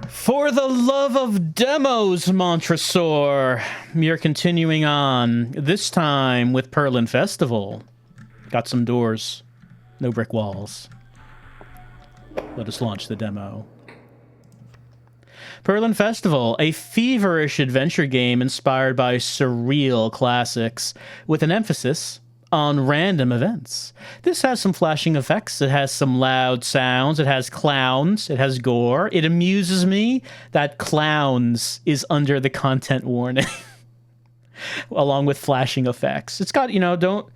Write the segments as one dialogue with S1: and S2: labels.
S1: For the love of demos, Montresor, we are continuing on, this time with Perlin Festival. Got some doors, no brick walls. Let us launch the demo. Perlin Festival, a feverish adventure game inspired by surreal classics, with an emphasis on random events. This has some flashing effects, it has some loud sounds, it has clowns, it has gore. It amuses me that clowns is under the content warning, along with flashing effects. It's got, you know, don't...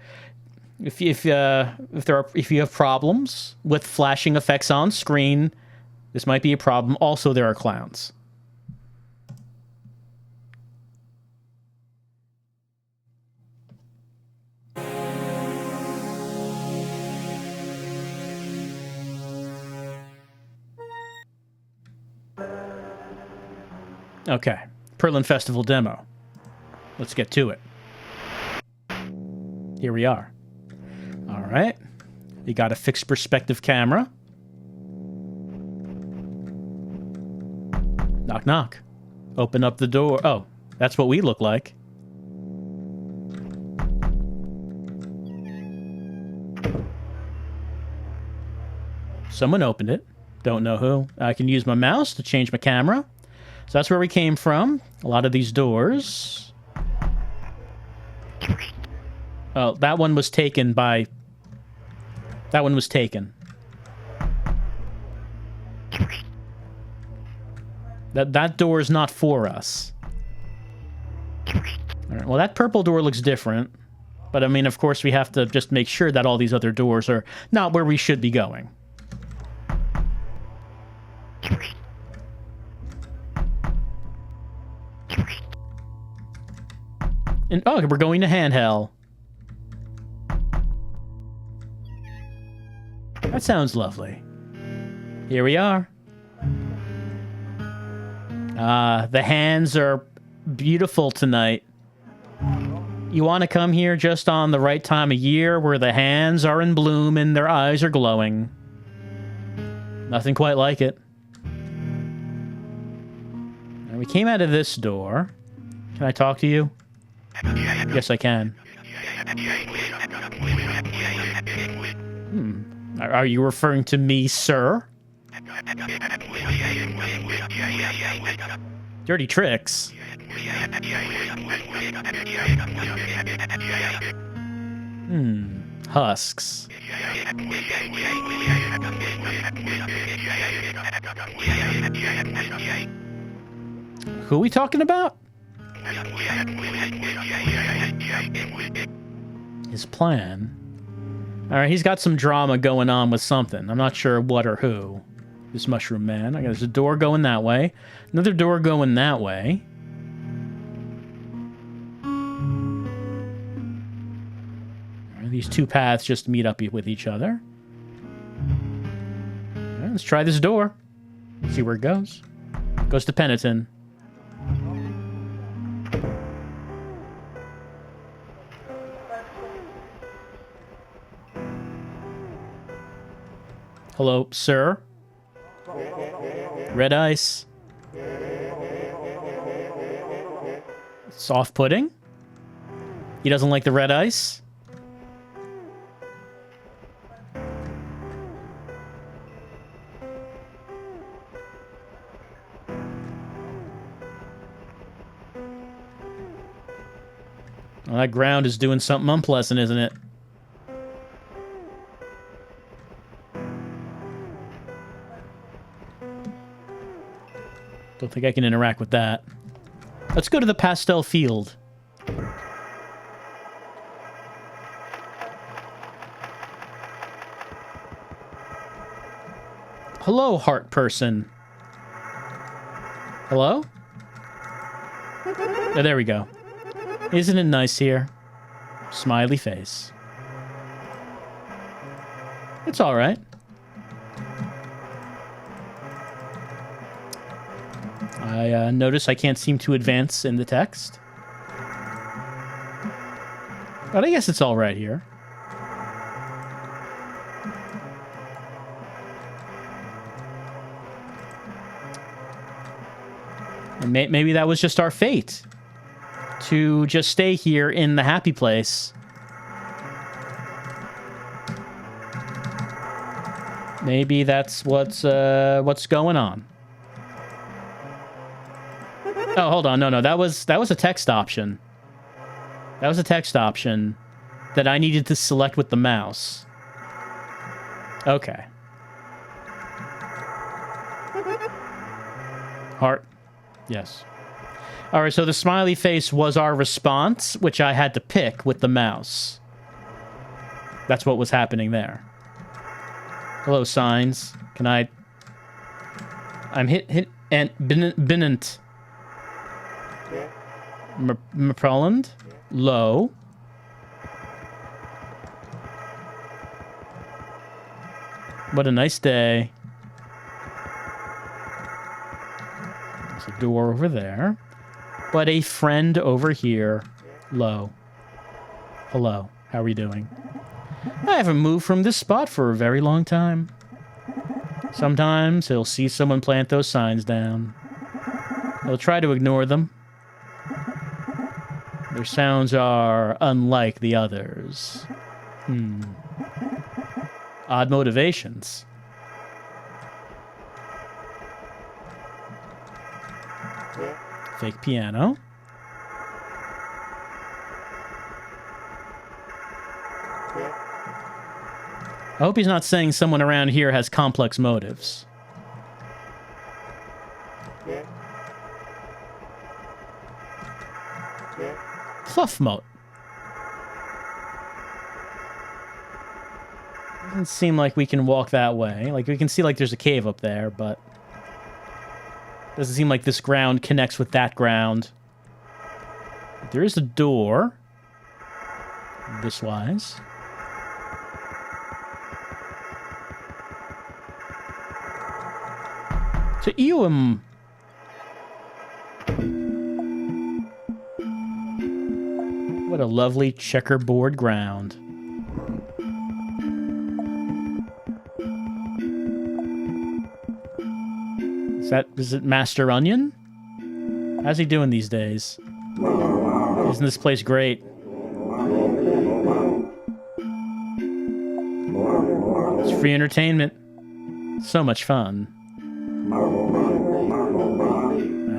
S1: If you have problems with flashing effects on screen, this might be a problem. Also, there are clowns. Okay, Perlin Festival demo. Let's get to it. Here we are. All right. You got a fixed perspective camera. Knock, knock. Open up the door. Oh, that's what we look like. Someone opened it. Don't know who. I can use my mouse to change my camera. So that's where we came from. A lot of these doors. Oh, that one was taken by... That one was taken. That door is not for us. All right, well, that purple door looks different. But, I mean, of course, we have to just make sure that all these other doors are not where we should be going. And, oh, we're going to handheld. That sounds lovely. Here we are. The hands are beautiful tonight. You want to come here just on the right time of year where the hands are in bloom and their eyes are glowing. Nothing quite like it. And we came out of this door. Can I talk to you? Yes, I can. Are you referring to me, sir? Dirty tricks. Husks. Who are we talking about? His plan. Alright, he's got some drama going on with something. I'm not sure what or who. This mushroom man. There's a door going that way. Another door going that way. Right, these two paths just meet up with each other. Right, let's try this door. See where it goes. Goes to Peniton. Hello, sir. Red ice. Soft pudding? He doesn't like the red ice? Well, that ground is doing something unpleasant, isn't it? Don't think I can interact with that. Let's go to the pastel field. Hello, heart person. Hello? Oh, there we go. Isn't it nice here? Smiley face. It's all right. I notice I can't seem to advance in the text. But I guess it's all right here. And maybe that was just our fate. To just stay here in the happy place. Maybe that's what's going on. Oh, hold on. No. That was a text option. That was a text option that I needed to select with the mouse. Okay. Heart. Yes. All right, so the smiley face was our response, which I had to pick with the mouse. That's what was happening there. Hello, signs. Can I... I'm hit and Binnant. Perlin? Low. What a nice day. There's a door over there. But a friend over here. Low. Hello. How are we doing? I haven't moved from this spot for a very long time. Sometimes he'll see someone plant those signs down. He'll try to ignore them. Their sounds are unlike the others. Odd motivations. Fake piano. I hope he's not saying someone around here has complex motives. Fluff moat. Doesn't seem like we can walk that way. Like, we can see, like, there's a cave up there, but... doesn't seem like this ground connects with that ground. There is a door. This wise. To Ewim. What a lovely checkerboard ground. Is it Master Onion? How's he doing these days? Isn't this place great? It's free entertainment. So much fun.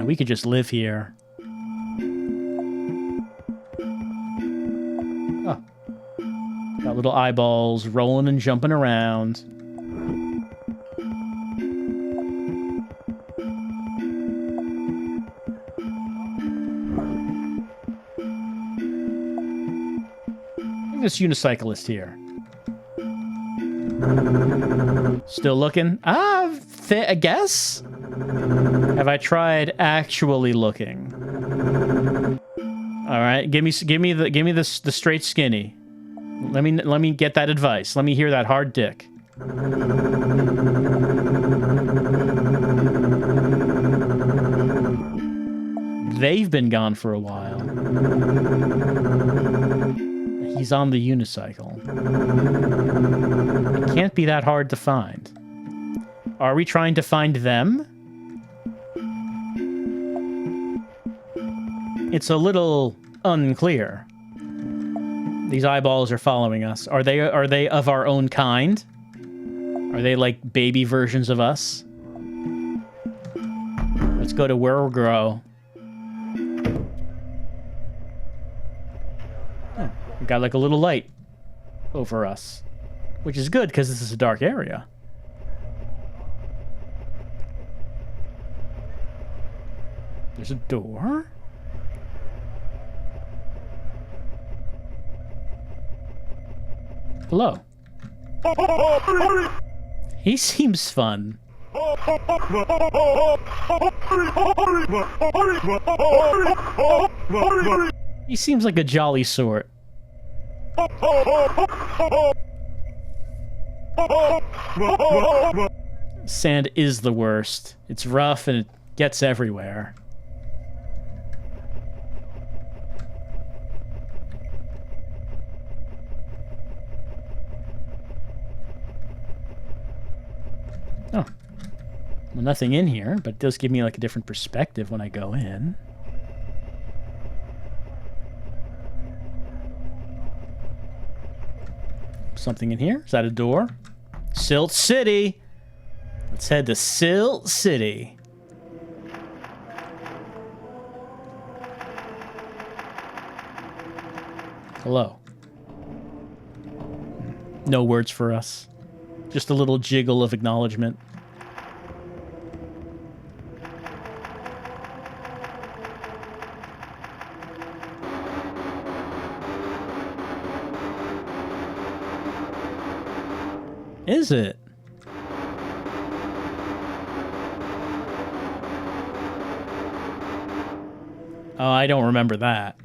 S1: We could just live here. Oh. Got little eyeballs rolling and jumping around. This unicyclist here. Still looking? I guess? Have I tried actually looking? All right, give me the straight skinny. Let me get that advice. Let me hear that hard dick. They've been gone for a while. He's on the unicycle. It can't be that hard to find. Are we trying to find them? It's a little unclear. These eyeballs are following us. Are they of our own kind? Are they like baby versions of us? Let's go to where we grow. Oh, we got like a little light over us, which is good because this is a dark area. There's a door. Hello. He seems fun. He seems like a jolly sort. Sand is the worst. It's rough and it gets everywhere. Oh. Well, nothing in here, but it does give me like a different perspective when I go in. Something in here? Is that a door? Silt City! Let's head to Silt City. Hello. No words for us. Just a little jiggle of acknowledgement. Is it? Oh, I don't remember that.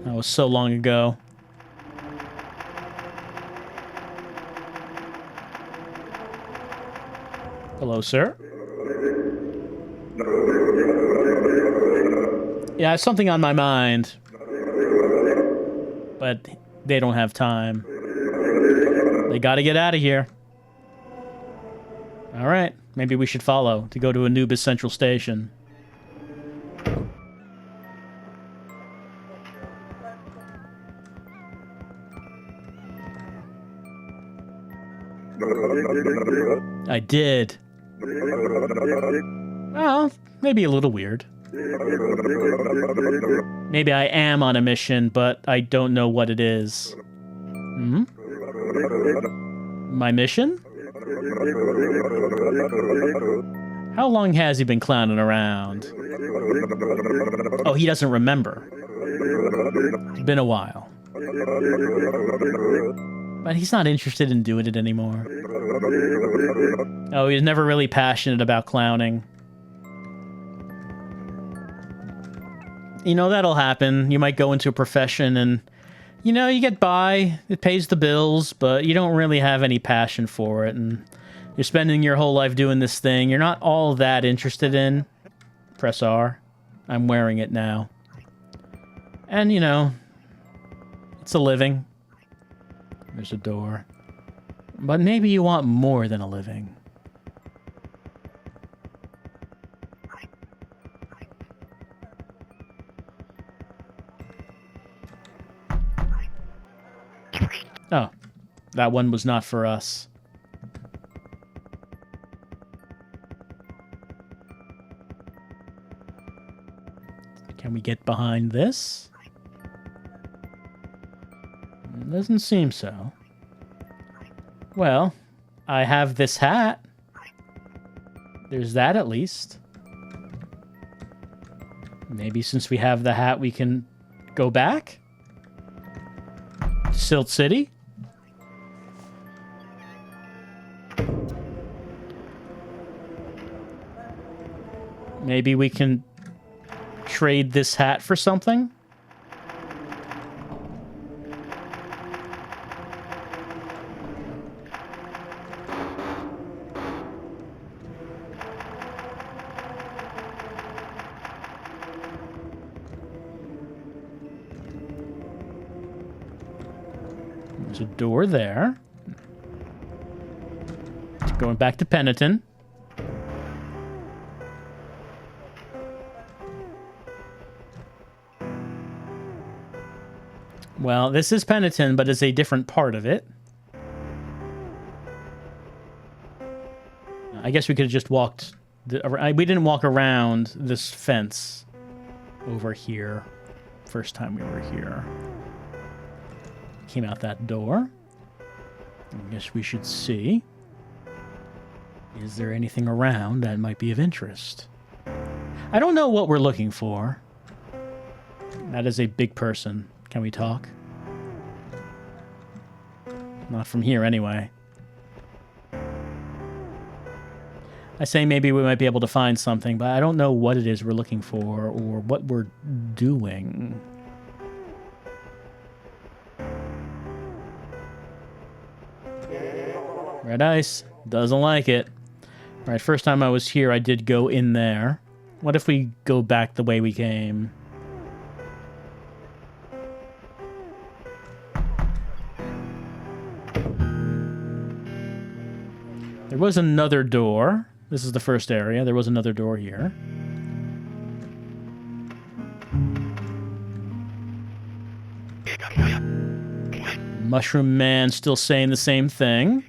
S1: That was so long ago. Hello, sir. Yeah, I have something on my mind. But they don't have time. They gotta get out of here. Alright, maybe we should follow to go to Anubis Central Station. I did. Well, maybe a little weird. Maybe I am on a mission, but I don't know what it is. Hmm? My mission? How long has he been clowning around? Oh, he doesn't remember. It's been a while. But he's not interested in doing it anymore. Oh, he's never really passionate about clowning. You know, that'll happen. You might go into a profession and, you know, you get by, it pays the bills, but you don't really have any passion for it, and you're spending your whole life doing this thing you're not all that interested in. Press R. I'm wearing it now. And, you know, it's a living. There's a door. But maybe you want more than a living. Oh, that one was not for us. Can we get behind this? Doesn't seem so. Well, I have this hat. There's that at least. Maybe since we have the hat, we can go back? Silt City? Maybe we can trade this hat for something? There's a door there. Going back to Peniton. Well, this is Peniton, but it's a different part of it. I guess we could have just walked... we didn't walk around this fence over here. First time we were here. Came out that door. I guess we should see. Is there anything around that might be of interest? I don't know what we're looking for. That is a big person. Can we talk? Not from here, anyway. I say maybe we might be able to find something, but I don't know what it is we're looking for or what we're doing. Red ice. Doesn't like it. Alright, first time I was here, I did go in there. What if we go back the way we came? There was another door. This is the first area. There was another door here. Mushroom Man still saying the same thing.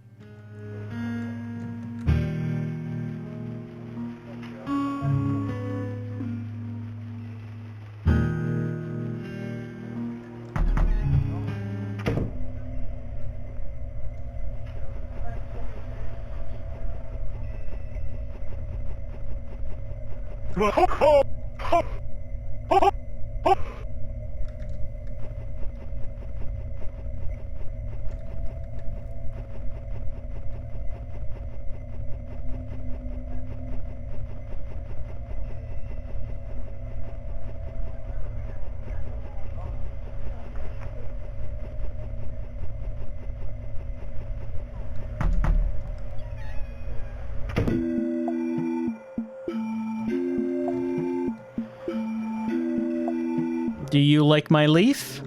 S1: Do you like my leaf?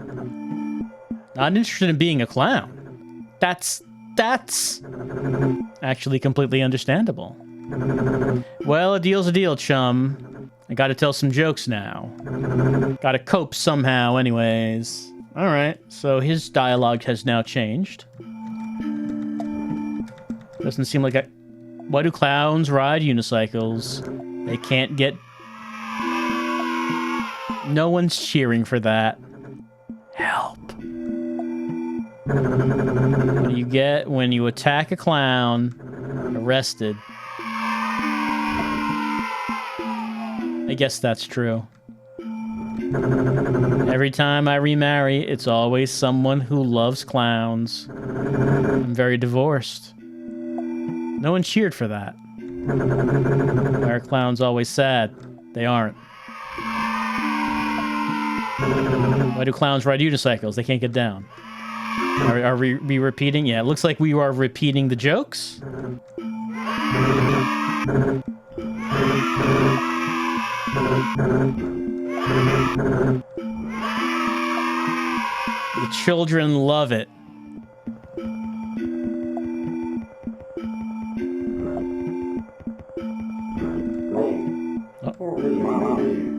S1: Not interested in being a clown. That's actually completely understandable. Well, a deal's a deal, chum. I gotta tell some jokes now. Gotta cope somehow anyways. Alright, so his dialogue has now changed. Doesn't seem like Why do clowns ride unicycles? They can't get... No one's cheering for that. Help. What do you get when you attack a clown? Arrested. I guess that's true. Every time I remarry, it's always someone who loves clowns. I'm very divorced. No one cheered for that. Why are clowns always sad? They aren't. Why do clowns ride unicycles? They can't get down. Are we repeating? Yeah, it looks like we are repeating the jokes. The children love it.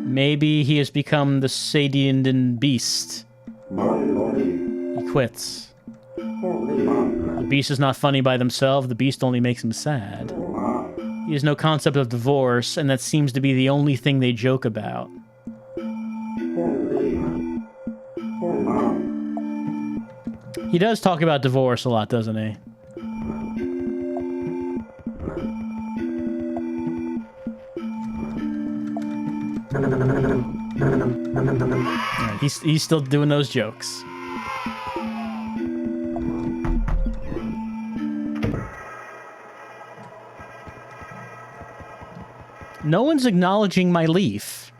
S1: Maybe he has become the Sadian beast. He quits. The beast is not funny by themselves. The beast only makes him sad. He has no concept of divorce, and that seems to be the only thing they joke about. He does talk about divorce a lot, doesn't he? Right, he's still doing those jokes. No one's acknowledging my leaf.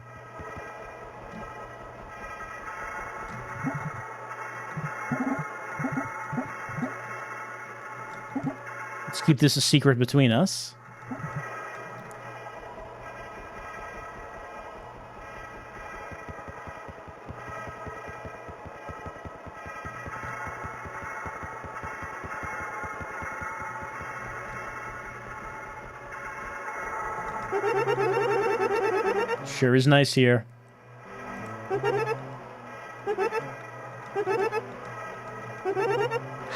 S1: Let's keep this a secret between us. Sure is nice here.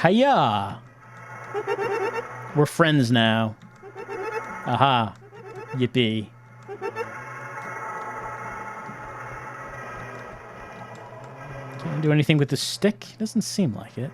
S1: Hiya! We're friends now. Aha. Yippee. Can I do anything with the stick? Doesn't seem like it.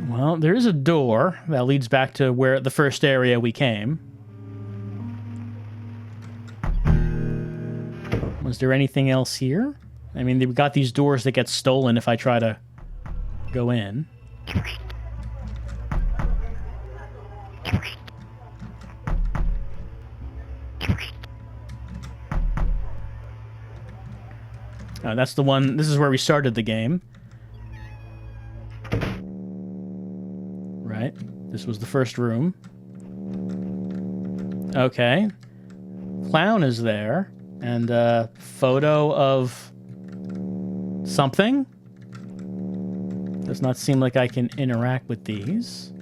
S1: Well, there is a door that leads back to where the first area we came. Was there anything else here? I mean, they've got these doors that get stolen if I try to go in. Oh, that's the one. This is where we started the game. Right. This was the first room. Okay. Clown is there. And a photo of something. Does not seem like I can interact with these.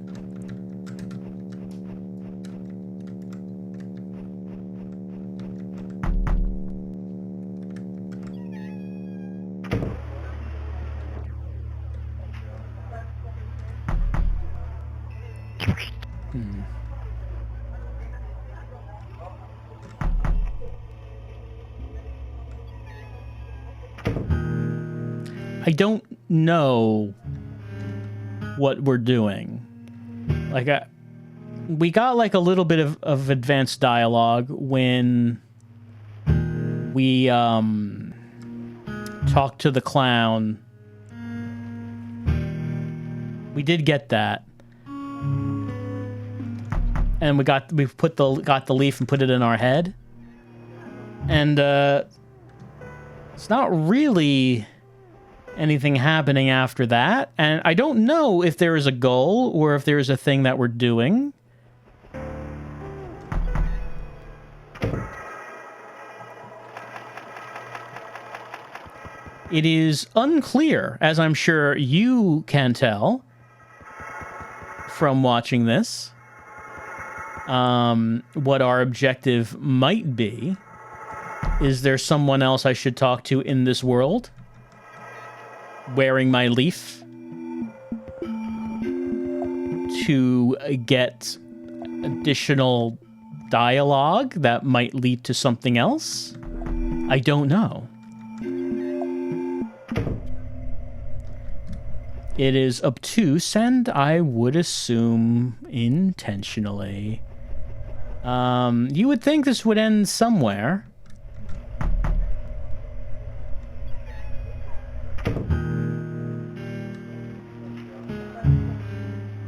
S1: I don't know what we're doing. Like, we got like a little bit of advanced dialogue when we talked to the clown. We did get that, and we got the leaf and put it in our head, and it's not really anything happening after that, and I don't know if there is a goal or if there is a thing that we're doing. It is unclear, as I'm sure you can tell from watching this, what our objective might be. Is there someone else I should talk to in this world? Wearing my leaf to get additional dialogue that might lead to something else? I don't know. It is obtuse, and I would assume intentionally. You would think this would end somewhere.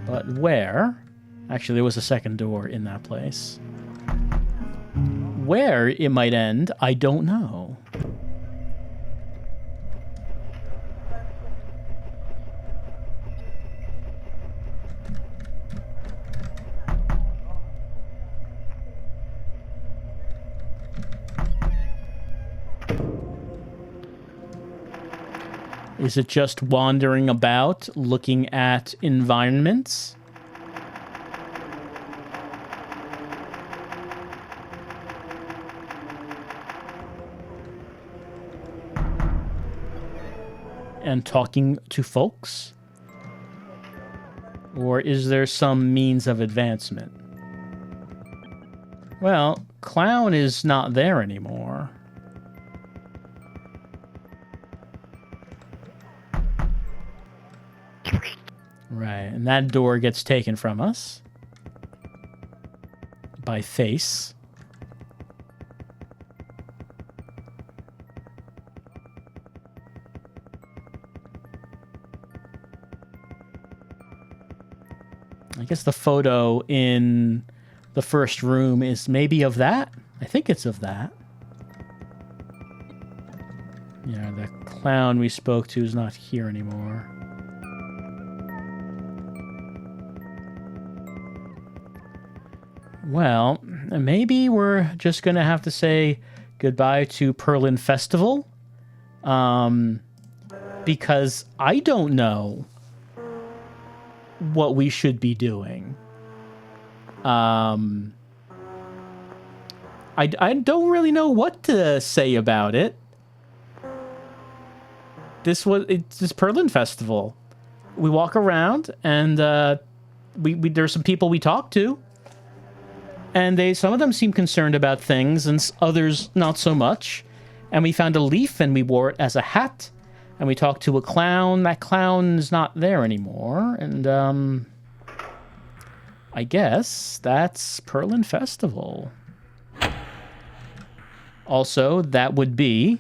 S1: But where? Actually, there was a second door in that place. Where it might end, I don't know. Is it just wandering about, looking at environments? And talking to folks? Or is there some means of advancement? Well, Clown is not there anymore. Right, and that door gets taken from us by Face. I guess the photo in the first room is maybe of that. I think it's of that. Yeah, the clown we spoke to is not here anymore. Well, maybe we're just going to have to say goodbye to Perlin Festival. Because I don't know what we should be doing. I don't really know what to say about it. It's this Perlin Festival. We walk around and there's some people we talk to. And some of them seem concerned about things, and others not so much. And we found a leaf, and we wore it as a hat. And we talked to a clown. That clown is not there anymore. And I guess that's Perlin Festival. Also, that would be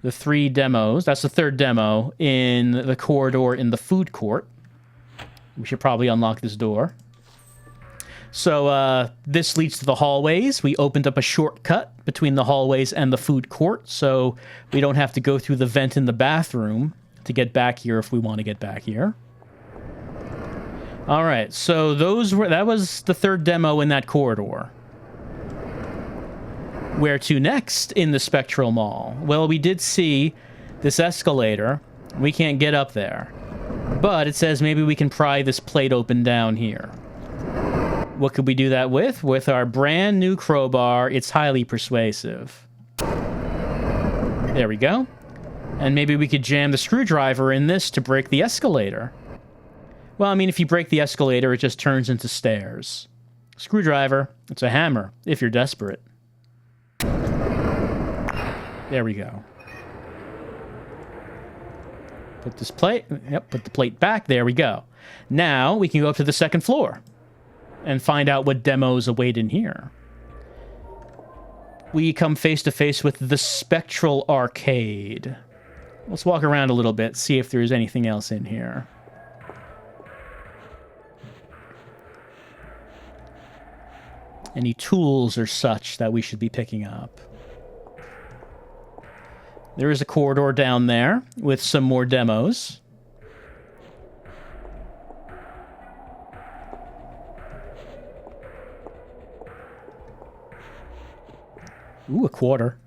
S1: the 3 demos. That's the 3rd demo in the corridor in the food court. We should probably unlock this door. So this leads to the hallways. We opened up a shortcut between the hallways and the food court, so we don't have to go through the vent in the bathroom to get back here if we want to get back here. All right, so that was the 3rd demo in that corridor. Where to next in the Spectral Mall? Well, we did see this escalator. We can't get up there. But it says maybe we can pry this plate open down here. What could we do that with? With our brand new crowbar. It's highly persuasive. There we go. And maybe we could jam the screwdriver in this to break the escalator. Well, I mean, if you break the escalator, it just turns into stairs. Screwdriver, it's a hammer, if you're desperate. There we go. Put this plate... Yep, put the plate back. There we go. Now, we can go up to the 2nd floor and find out what demos await in here. We come face to face with the Spectral Arcade. Let's walk around a little bit, see if there's anything else in here. Any tools or such that we should be picking up. There is a corridor down there with some more demos. Ooh, a quarter.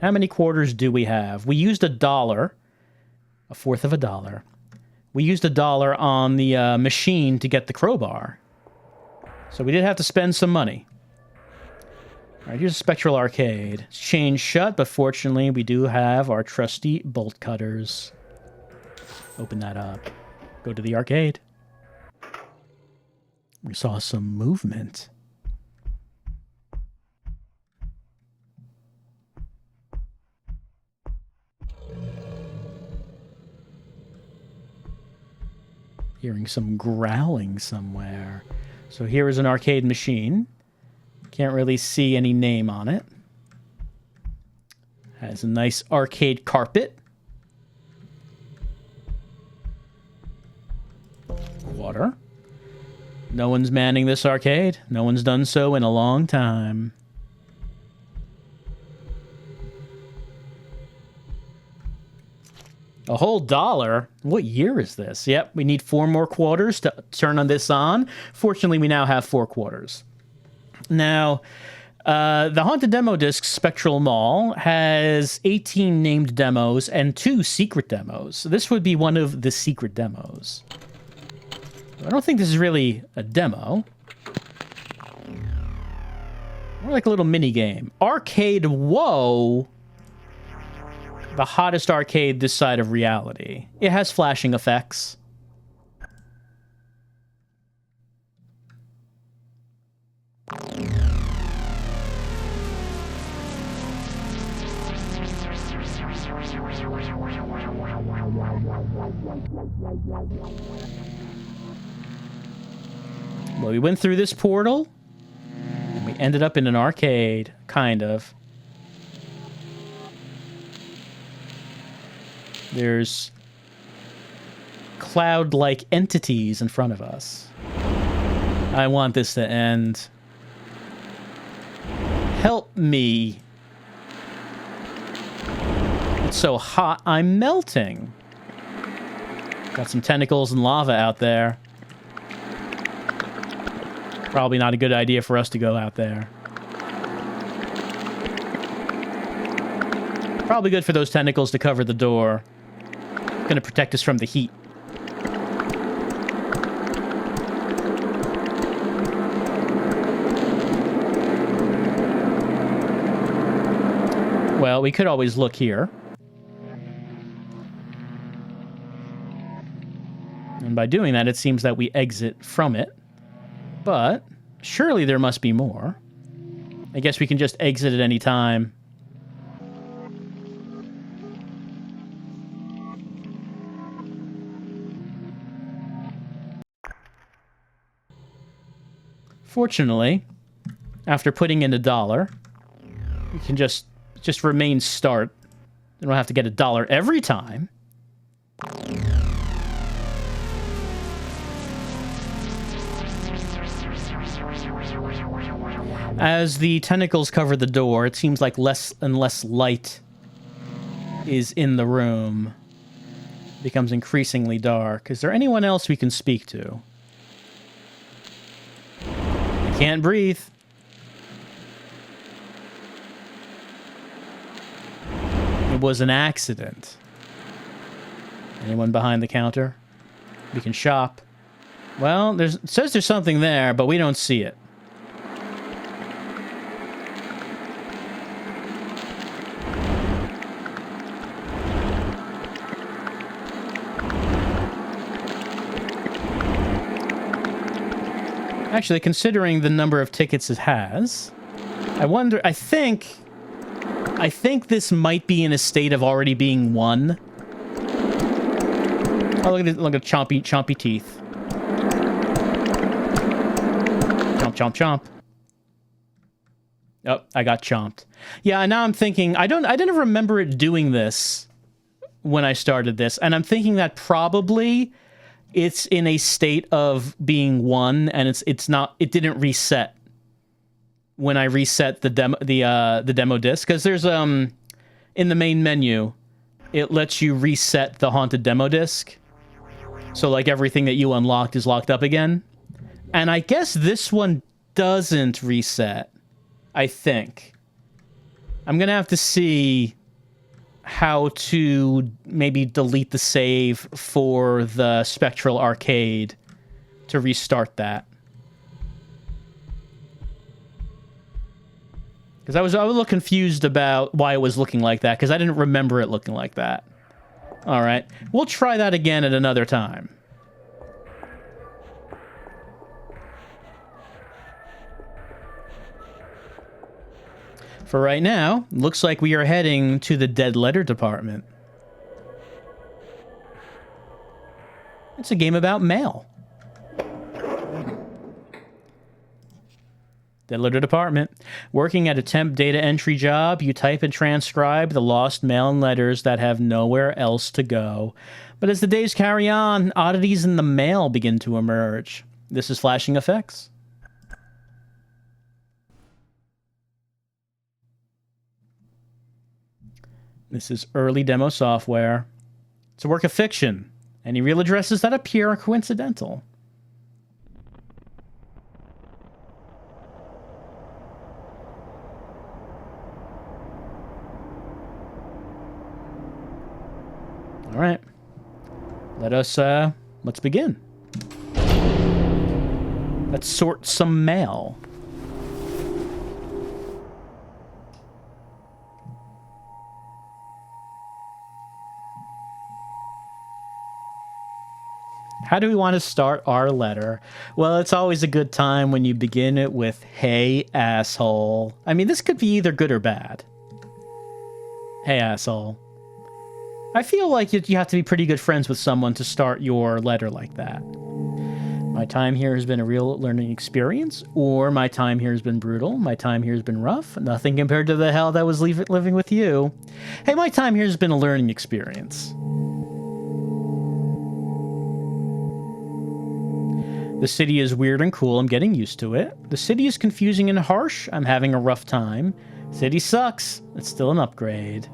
S1: How many quarters do we have? We used $1. A fourth of $1. We used $1 on the machine to get the crowbar. So we did have to spend some money. All right, here's a Spectral Arcade. It's chained shut, but fortunately we do have our trusty bolt cutters. Open that up. Go to the arcade. We saw some movement. Hearing some growling somewhere. So here is an arcade machine. Can't really see any name on it. Has a nice arcade carpet. Quarter. No one's manning this arcade. No one's done so in a long time. A whole $1? What year is this? Yep, we need 4 more quarters to turn on this on. Fortunately, we now have 4 quarters. Now, the Haunted Demo Disc Spectral Mall has 18 named demos and 2 secret demos. So this would be one of the secret demos. I don't think this is really a demo. More like a little mini game. Arcade Whoa! The hottest arcade this side of reality. It has flashing effects. Well, we went through this portal, and we ended up in an arcade, kind of. There's cloud-like entities in front of us. I want this to end. Help me. It's so hot, I'm melting. Got some tentacles and lava out there. Probably not a good idea for us to go out there. Probably good for those tentacles to cover the door. Going to protect us from the heat. Well, we could always look here. And by doing that, it seems that we exit from it. But surely there must be more. I guess we can just exit at any time. Fortunately, after putting in $1, we can just remain start They don't have to get $1 every time. As the tentacles cover the door, it seems like less and less light is in the room. It becomes increasingly dark. Is there anyone else we can speak to? I can't breathe. It was an accident. Anyone behind the counter? We can shop. Well, it says there's something there, but we don't see it. Actually, considering the number of tickets it has, I think this might be in a state of already being won. Oh, look at chompy teeth. Chomp, chomp, chomp. Oh, I got chomped. Yeah, now I'm thinking, I didn't remember it doing this when I started this, and I'm thinking that probably it's in a state of being won, and it didn't reset when I reset the demo disc, because there's in the main menu, it lets you reset the haunted demo disc. So like everything that you unlocked is locked up again. And I guess this one doesn't reset, I think. I'm gonna have to see how to maybe delete the save for the Spectral arcade to restart that. Because I was a little confused about why it was looking like that, because I didn't remember it looking like that. Alright, we'll try that again at another time. For right now, looks like we are heading to the dead letter department. It's a game about mail. Dead letter department. Working at a temp data entry job, you type and transcribe the lost mail and letters that have nowhere else to go. But as the days carry on, oddities in the mail begin to emerge. This is flashing effects. This is early demo software. It's a work of fiction. Any real addresses that appear are coincidental. All right. Let's begin. Let's sort some mail. How do we want to start our letter? Well, it's always a good time when you begin it with, "Hey, asshole." I mean, this could be either good or bad. Hey, asshole. I feel like you have to be pretty good friends with someone to start your letter like that. My time here has been a real learning experience, or my time here has been brutal. My time here has been rough. Nothing compared to the hell that was living with you. Hey, my time here has been a learning experience. The city is weird and cool. I'm getting used to it. The city is confusing and harsh. I'm having a rough time. City sucks. It's still an upgrade.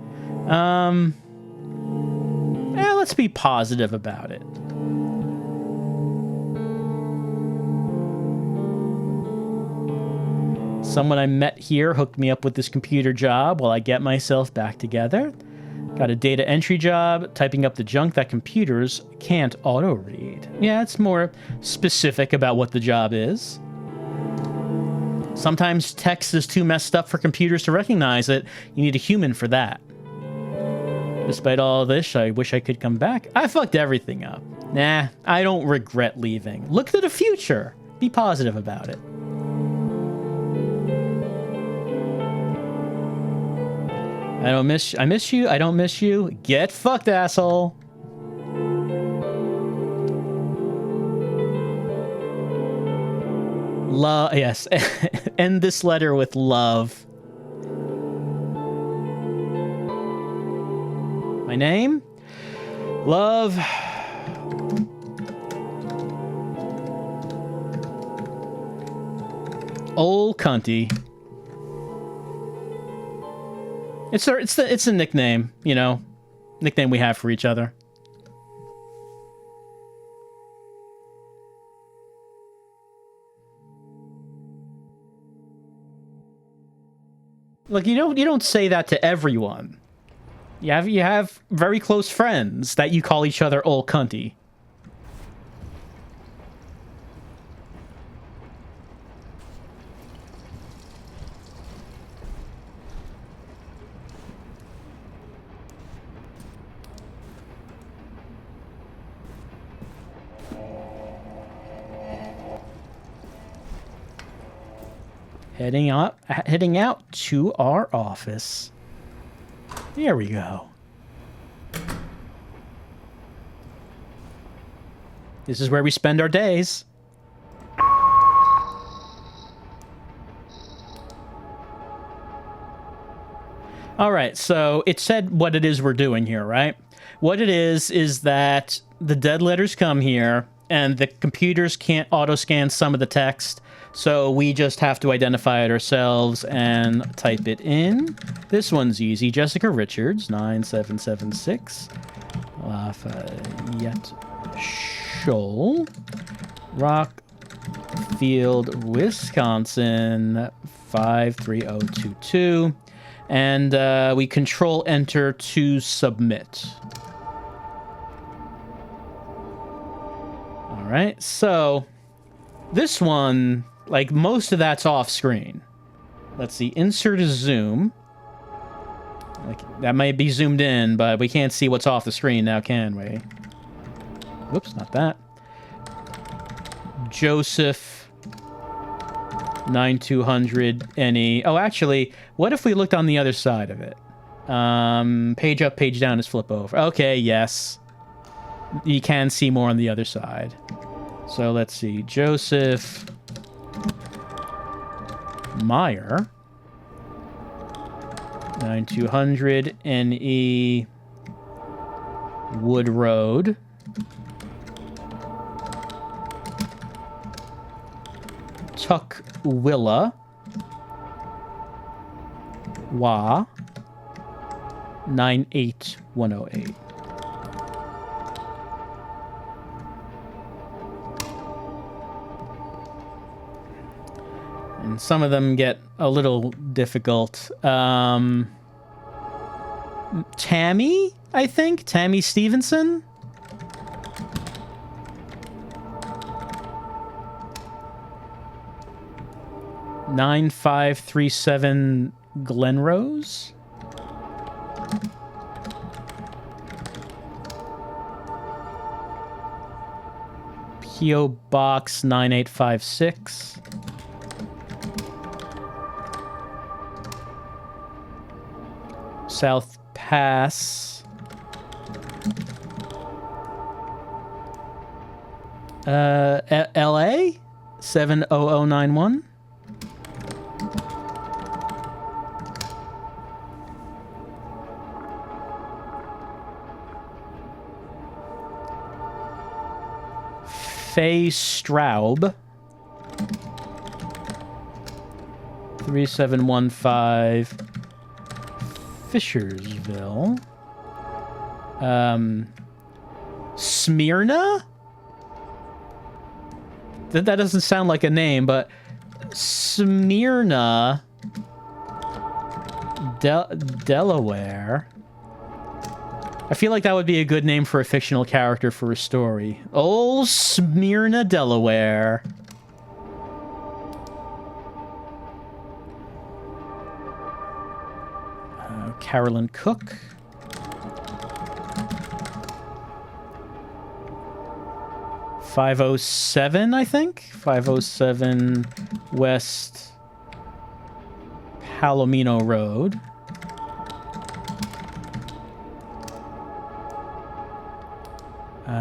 S1: Let's be positive about it. Someone I met here hooked me up with this computer job while I get myself back together. Got a data entry job, typing up the junk that computers can't auto-read. Yeah, it's more specific about what the job is. Sometimes text is too messed up for computers to recognize it. You need a human for that. Despite all this, I wish I could come back. I fucked everything up. Nah, I don't regret leaving. Look to the future. Be positive about it. I miss you. I don't miss you. Get fucked, asshole. Love. Yes. End this letter with love. My name? Love. Old Cunty. It's a nickname, you know, nickname we have for each other. Look, you don't say that to everyone. You have very close friends that you call each other Old Cunty. Heading out to our office. Here we go. This is where we spend our days. All right, so it said what it is we're doing here, right? What it is that the dead letters come here, and the computers can't auto-scan some of the text, so we just have to identify it ourselves and type it in. This one's easy. Jessica Richards, 9776. Lafayette Shoal. Rockfield, Wisconsin, 53022. And we Control-Enter to submit. All right, so this one, like, most of that's off screen. Let's see, insert a zoom. Like, that might be zoomed in, but we can't see what's off the screen now, can we? Whoops, not that. Joseph 9200 NE. Oh, actually, what if we looked on the other side of it? Page up, page down is flip over. Okay, yes. You can see more on the other side. So let's see. Joseph Meyer 9200 NE Wood Road. Tukwila Wa 98108. And some of them get a little difficult. Tammy, I think? Tammy Stevenson? $9537 Glenrose. P.O. Box 9856. South Pass. LA 70091. Faye Straub 3715 Fishersville. Smyrna? That doesn't sound like a name, but Smyrna, Delaware. I feel like that would be a good name for a fictional character for a story. Old Smyrna, Delaware. Carolyn Cook. .507, I think? 507 West Palomino Road.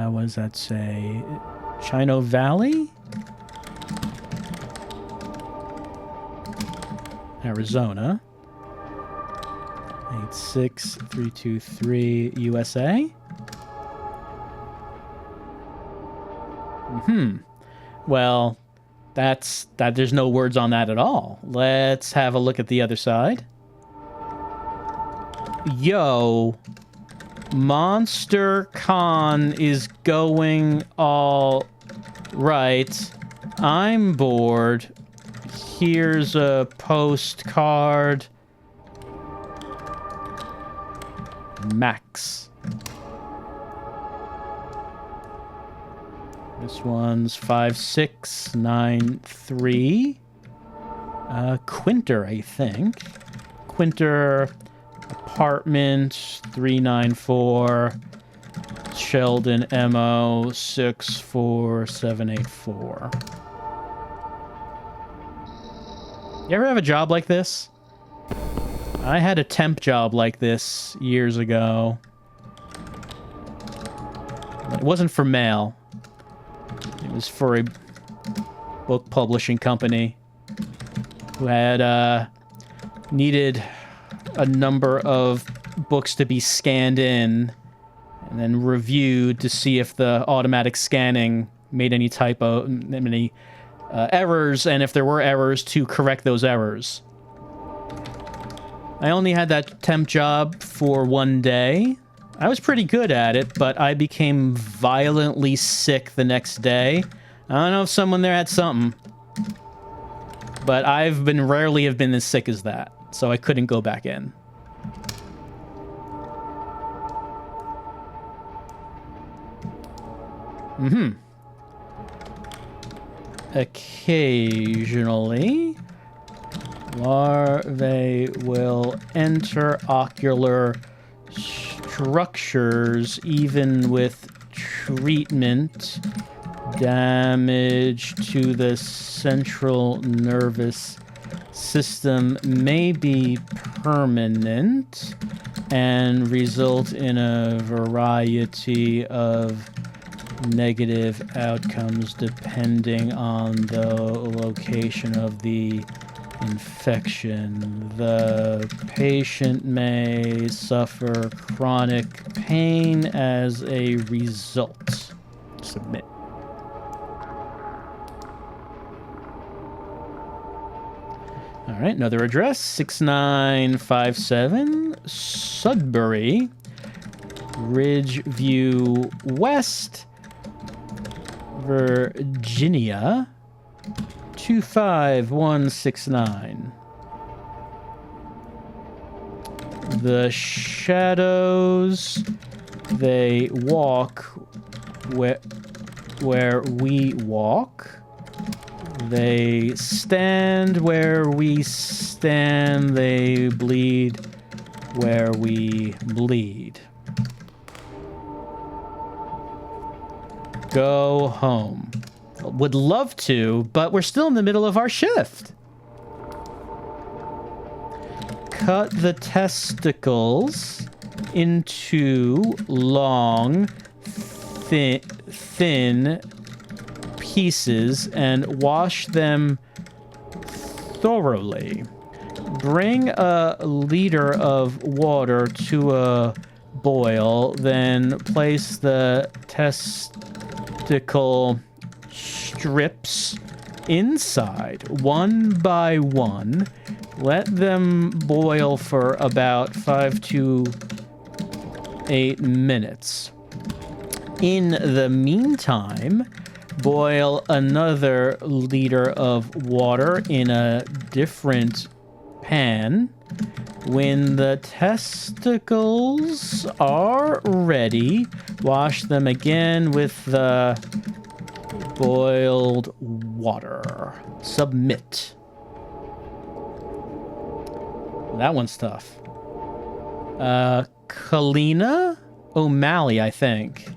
S1: What does that say? Chino Valley? Arizona. 6323 USA. Well, that there's no words on that at all. Let's have a look at the other side. Yo, Monster Con is going all right. I'm bored. Here's a postcard. Max. This one's 5693. Quinter, I think. Quinter, apartment 394. Sheldon MO 64784. You ever have a job like this? I had a temp job like this years ago. It wasn't for mail. It was for a book publishing company who had needed a number of books to be scanned in and then reviewed to see if the automatic scanning made any typo, any errors, and if there were errors, to correct those errors. I only had that temp job for one day. I was pretty good at it, but I became violently sick the next day. I don't know if someone there had something, but I've been rarely have been as sick as that, so I couldn't go back in. Occasionally, larvae will enter ocular structures even with treatment. Damage to the central nervous system may be permanent and result in a variety of negative outcomes depending on the location of the infection. The patient may suffer chronic pain as a result. Submit. All right, another address, 6957 Sudbury, Ridgeview West, Virginia, 25169. The shadows, they walk where we walk. They stand where we stand. They bleed where we bleed. Go home. Would love to, but we're still in the middle of our shift. Cut the testicles into long, thin pieces and wash them thoroughly. Bring a liter of water to a boil, then place the testicle strips inside one by one. Let them boil for about 5 to 8 minutes. In the meantime, boil another liter of water in a different pan. When the testicles are ready, wash them again with the boiled water. Submit. That one's tough. Kalina O'Malley, I think.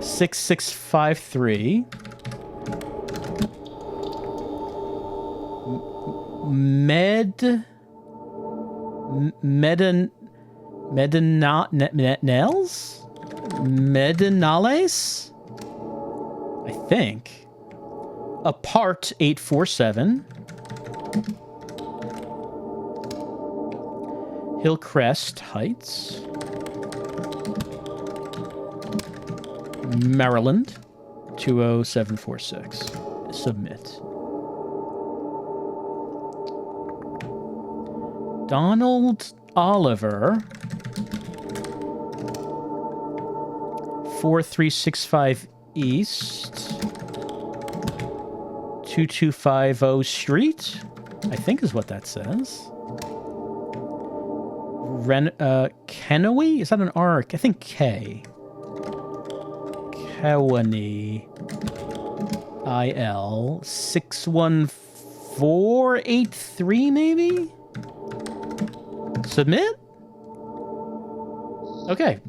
S1: $6653. Medinales? I think. Apart 847. Hillcrest Heights. Maryland. 20746. Submit. Donald Oliver. 4365 East. 2250 Street. I think is what that says. Kennewy? Is that an R? I think K. Kewanee. IL 61483 maybe? Submit? Okay.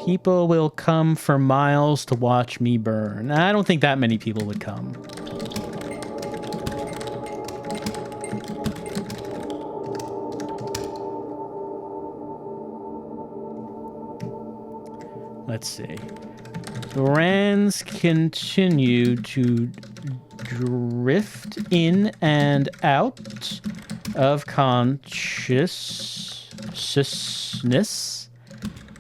S1: People will come for miles to watch me burn. I don't think that many people would come. Let's see. Brands continue to drift in and out of consciousness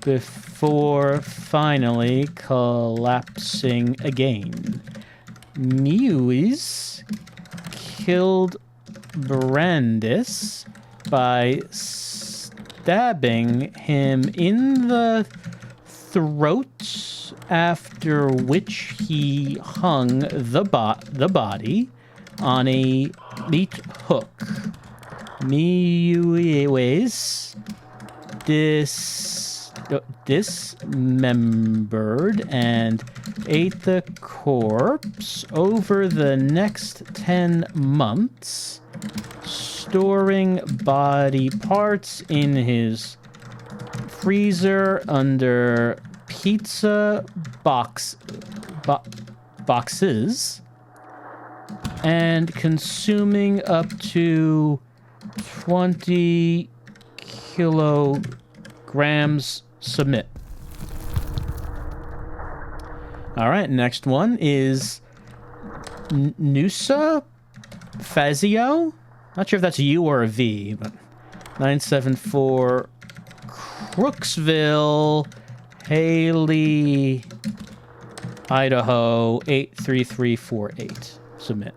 S1: before finally collapsing again. Mewes killed Brandis by stabbing him in the throat, after which he hung the body on a meat hook. Mewes dismembered and ate the corpse over the next 10 months, storing body parts in his freezer under pizza boxes and consuming up to 20 kilograms. Submit. All right, next one is Nusa Fazio. Not sure if that's a U or a V, but 974 Crooksville, Haley, Idaho, 83348. Submit.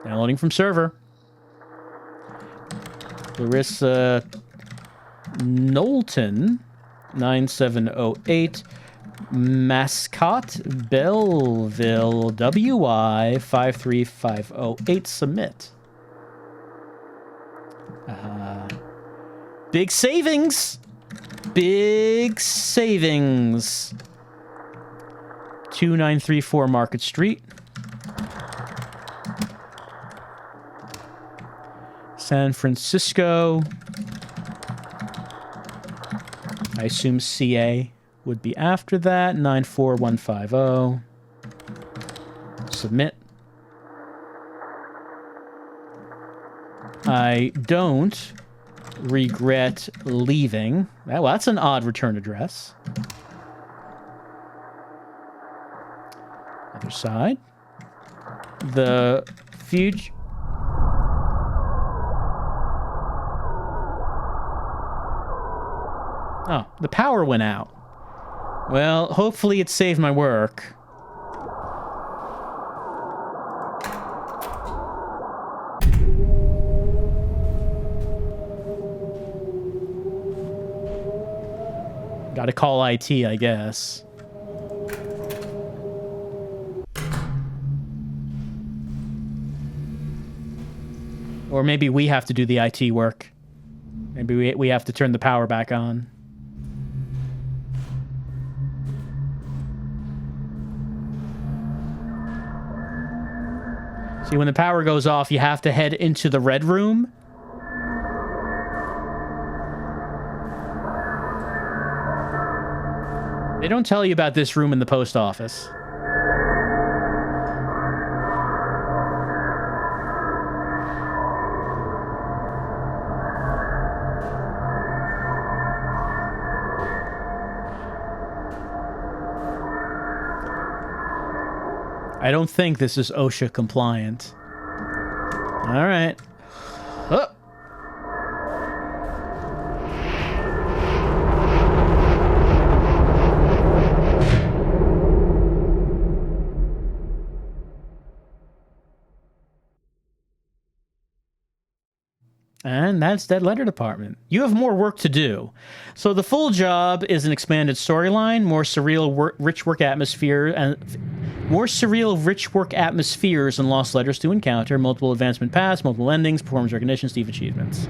S1: Downloading from server. Larissa Knowlton, 9708. Mascot, Belleville, WI, 53508. Submit. Big savings! Big savings! 2934 Market Street. San Francisco. I assume CA would be after that. 94150. Submit. I don't regret leaving. Well, that's an odd return address. Other side. The future... Oh, the power went out. Well, hopefully it saved my work. Gotta call IT, I guess. Or maybe we have to do the IT work. Maybe we have to turn the power back on. See, when the power goes off, you have to head into the red room. They don't tell you about this room in the post office. I don't think this is OSHA compliant. All right. Oh. And that's Dead Letter Department. You have more work to do. So the full job is an expanded storyline, more surreal, rich work atmosphere, and more surreal, rich work atmospheres and lost letters to encounter, multiple advancement paths, multiple endings, performance recognition, Steve achievements.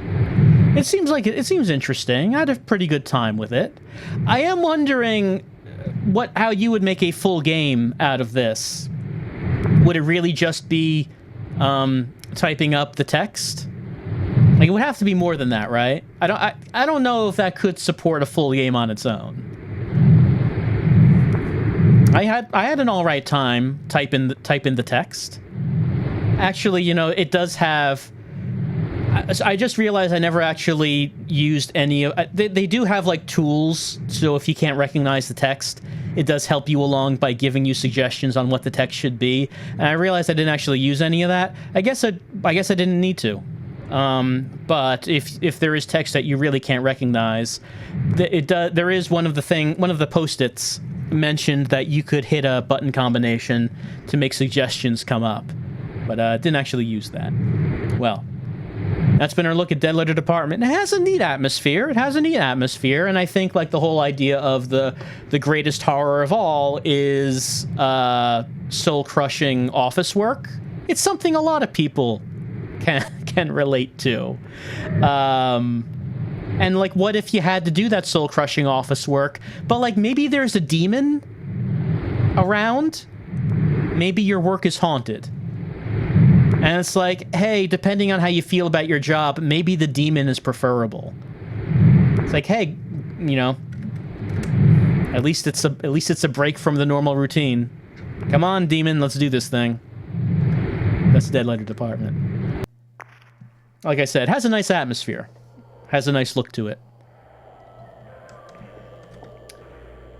S1: It seems interesting. I had a pretty good time with it. I am wondering how you would make a full game out of this. Would it really just be typing up the text? Like, it would have to be more than that, right? I don't know if that could support a full game on its own. I had an all right time type in the text. Actually, you know, it does have. I just realized I never actually used any of. They do have like tools, so if you can't recognize the text, it does help you along by giving you suggestions on what the text should be. And I realized I didn't actually use any of that. I guess I didn't need to. But if there is text that you really can't recognize, there is one of the post-its mentioned that you could hit a button combination to make suggestions come up, but didn't actually use that. Well, that's been our look at Dead Letter Department. It has a neat atmosphere. And I think like the whole idea of the greatest horror of all is soul-crushing office work. It's something a lot of people can relate to. And like, what if you had to do that soul-crushing office work, but like maybe there's a demon around? Maybe your work is haunted. And it's like, hey, depending on how you feel about your job, maybe the demon is preferable. It's like, hey, you know, at least it's a break from the normal routine. Come on, demon, let's do this thing. That's the Dead Letter Department. Like I said, has a nice atmosphere. Has a nice look to it.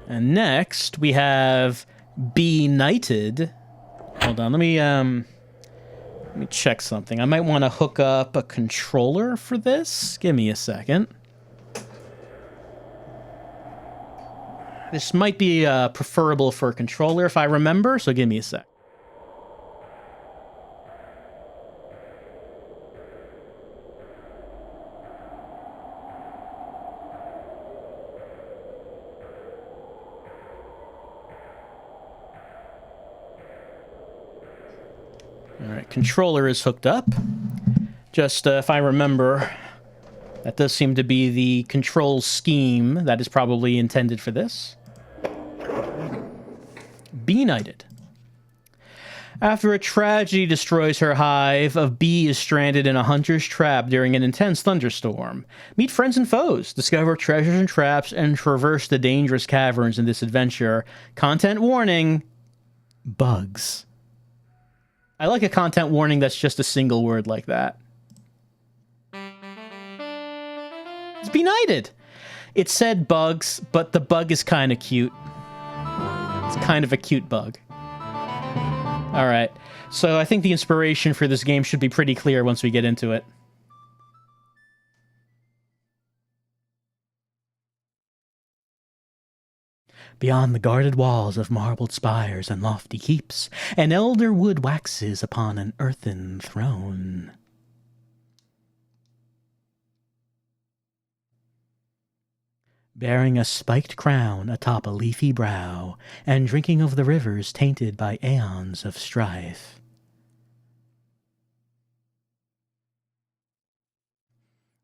S1: And next, we have Beeknighted. Hold on, let me check something. I might want to hook up a controller for this. Give me a second. This might be preferable for a controller if I remember, so give me a sec. Alright, controller is hooked up. Just, if I remember, that does seem to be the control scheme that is probably intended for this. Beeknighted. After a tragedy destroys her hive, a bee is stranded in a hunter's trap during an intense thunderstorm. Meet friends and foes, discover treasures and traps, and traverse the dangerous caverns in this adventure. Content warning: bugs. I like a content warning that's just a single word like that. It's Beeknighted. It said bugs, but the bug is kind of cute. It's kind of a cute bug. Alright, so I think the inspiration for this game should be pretty clear once we get into it. Beyond the guarded walls of marbled spires and lofty keeps, an elder wood waxes upon an earthen throne. Bearing a spiked crown atop a leafy brow, and drinking of the rivers tainted by aeons of strife.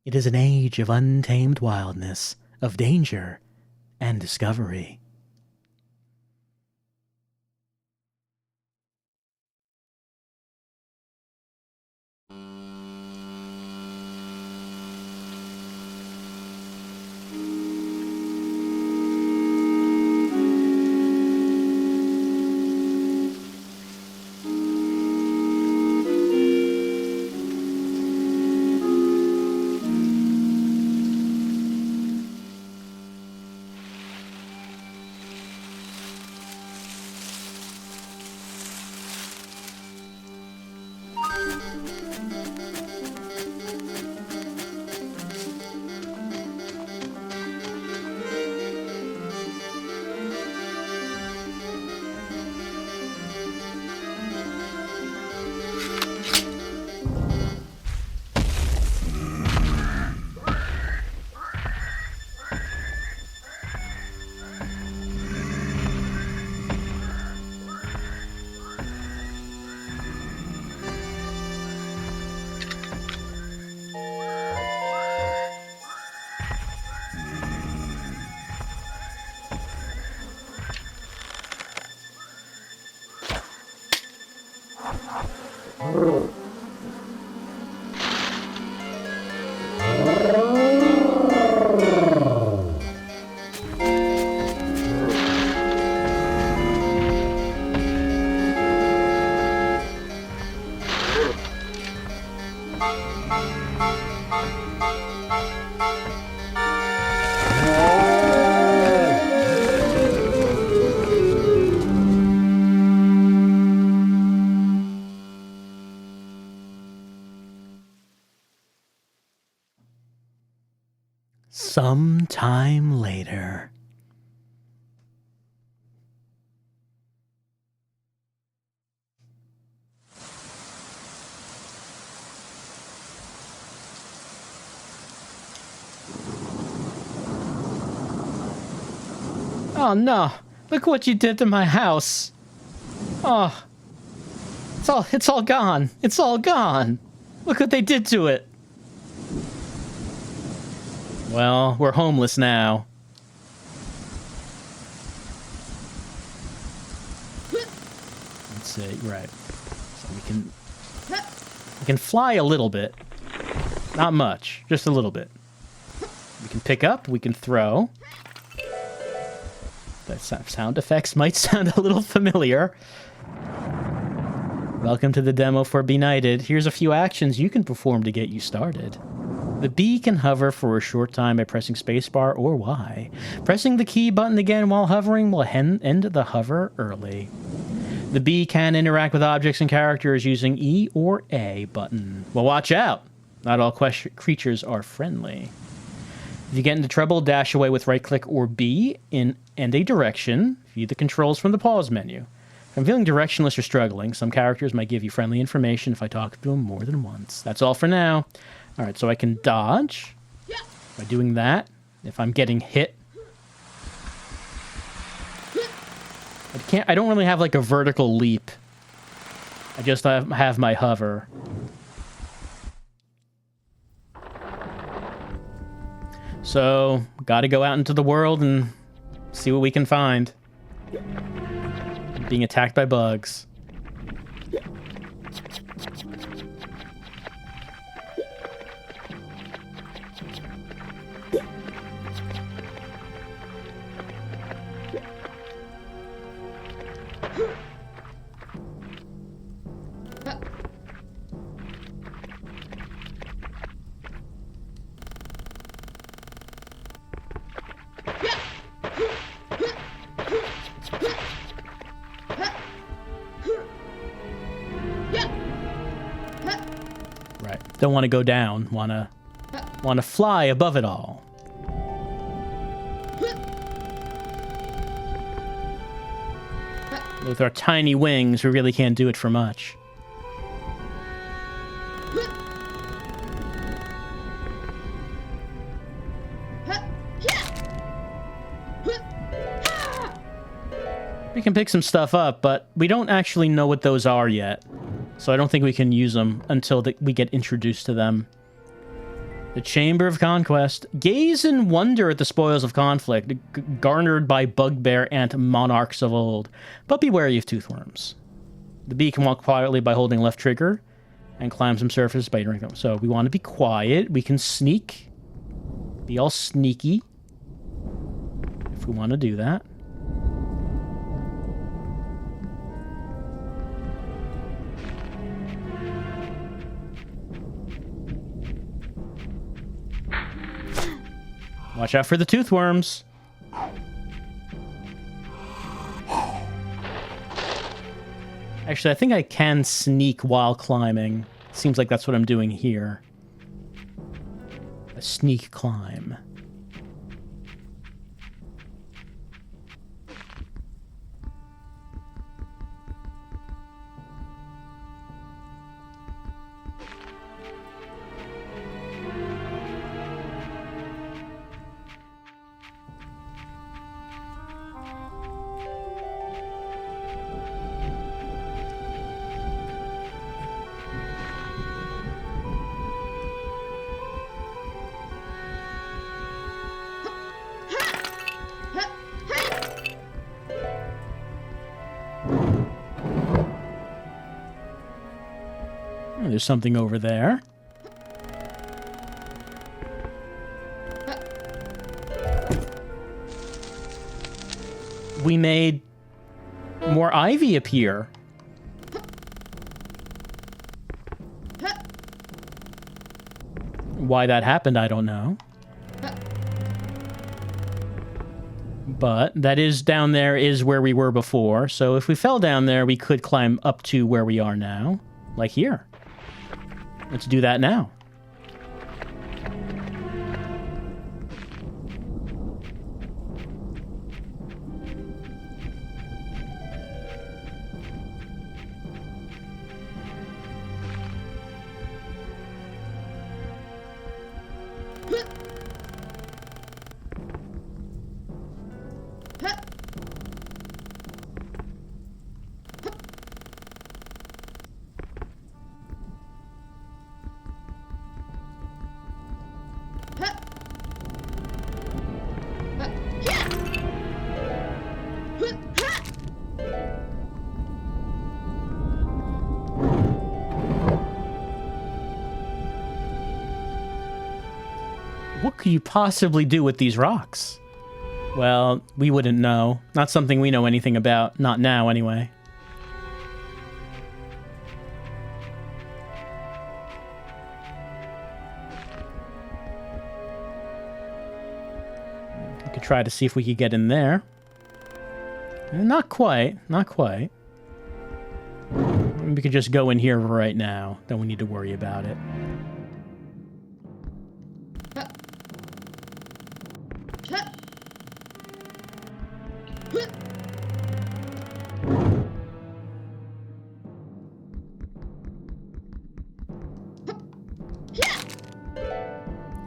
S1: It is an age of untamed wildness, of danger and discovery. Sometime later. Oh no, look what you did to my house. Oh, it's all gone. It's all gone. Look what they did to it. Well, we're homeless now. Let's see, right. So we can fly a little bit. Not much, just a little bit. We can pick up, we can throw. That sound effects might sound a little familiar. Welcome to the demo for Beeknighted. Here's a few actions you can perform to get you started. The bee can hover for a short time by pressing spacebar or Y. Pressing the key button again while hovering will end the hover early. The bee can interact with objects and characters using E or A button. Well, watch out! Not all creatures are friendly. If you get into trouble, dash away with right-click or B in and a direction. View the controls from the pause menu. If I'm feeling directionless or struggling, some characters might give you friendly information if I talk to them more than once. That's all for now. Alright, so I can dodge by doing that. If I'm getting hit. I don't really have like a vertical leap. I just have my hover. So, gotta go out into the world and see what we can find. Being attacked by bugs. Don't want to go down. Want to fly above it all. With our tiny wings, we really can't do it for much. We can pick some stuff up, but we don't actually know what those are yet. So I don't think we can use them until we get introduced to them. The Chamber of Conquest. Gaze in wonder at the spoils of conflict, garnered by bugbear ant monarchs of old. But be wary of toothworms. The bee can walk quietly by holding left trigger, and climb some surfaces by entering them. So we want to be quiet. We can sneak. Be all sneaky. If we want to do that. Watch out for the toothworms. Actually, I think I can sneak while climbing. Seems like that's what I'm doing here. A sneak climb. There's something over there. We made more ivy appear. Why that happened, I don't know. But that is down there is where we were before. So if we fell down there, we could climb up to where we are now. Like here. Let's do that now. What could you possibly do with these rocks? Well, we wouldn't know. Not something we know anything about. Not now, anyway. We could try to see if we could get in there. Not quite. Not quite. We could just go in here right now. Don't we need to worry about it.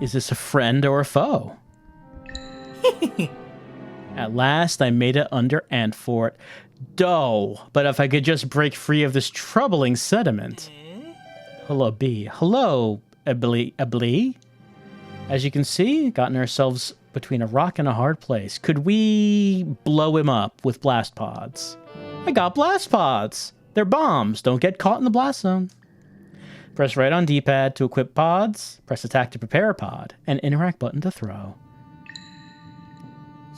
S1: Is this a friend or a foe? At last, I made it under Antfort. Dough. But if I could just break free of this troubling sediment. Hello, B. Hello, Ablee. As you can see, gotten ourselves between a rock and a hard place. Could we blow him up with blast pods? I got blast pods. They're bombs. Don't get caught in the blast zone. Press right on D-pad to equip pods. Press attack to prepare a pod. And interact button to throw.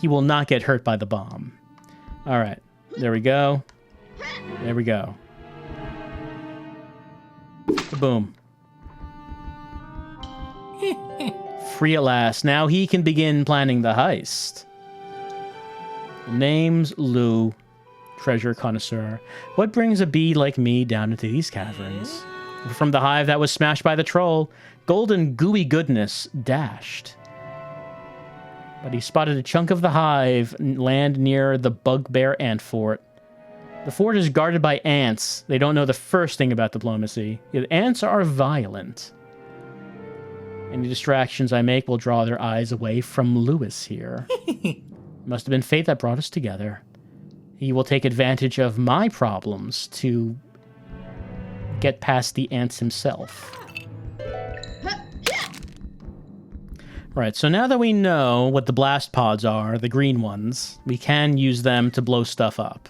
S1: He will not get hurt by the bomb. Alright. There we go. There we go. Boom. Free at last. Now he can begin planning the heist. Name's Lou. Treasure connoisseur. What brings a bee like me down into these caverns? From the hive that was smashed by the troll, golden gooey goodness dashed. But he spotted a chunk of the hive land near the bugbear ant fort. The fort is guarded by ants. They don't know the first thing about diplomacy. The ants are violent. Any distractions I make will draw their eyes away from Lewis here. Must have been fate that brought us together. He will take advantage of my problems to get past the ants himself. Right, so now that we know what the blast pods are, the green ones, we can use them to blow stuff up.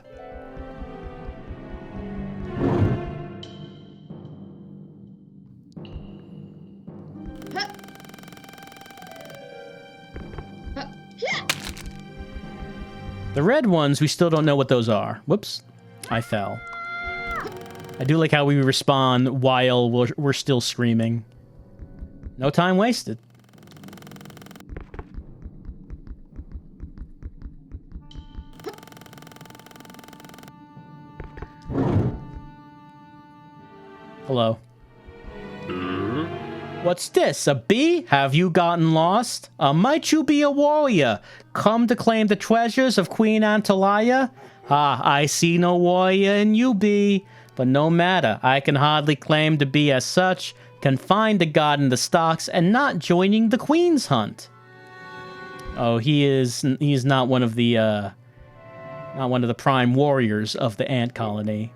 S1: The red ones, we still don't know what those are. Whoops, I fell. I do like how we respawn while we're still screaming. No time wasted. Hello. What's this, a bee? Have you gotten lost? Might you be a warrior, come to claim the treasures of Queen Antalya? Ah, I see no warrior in you, bee. But no matter, I can hardly claim to be as such, confined to guarding the stocks and not joining the Queen's hunt. Oh, he's not one of the prime warriors of the ant colony.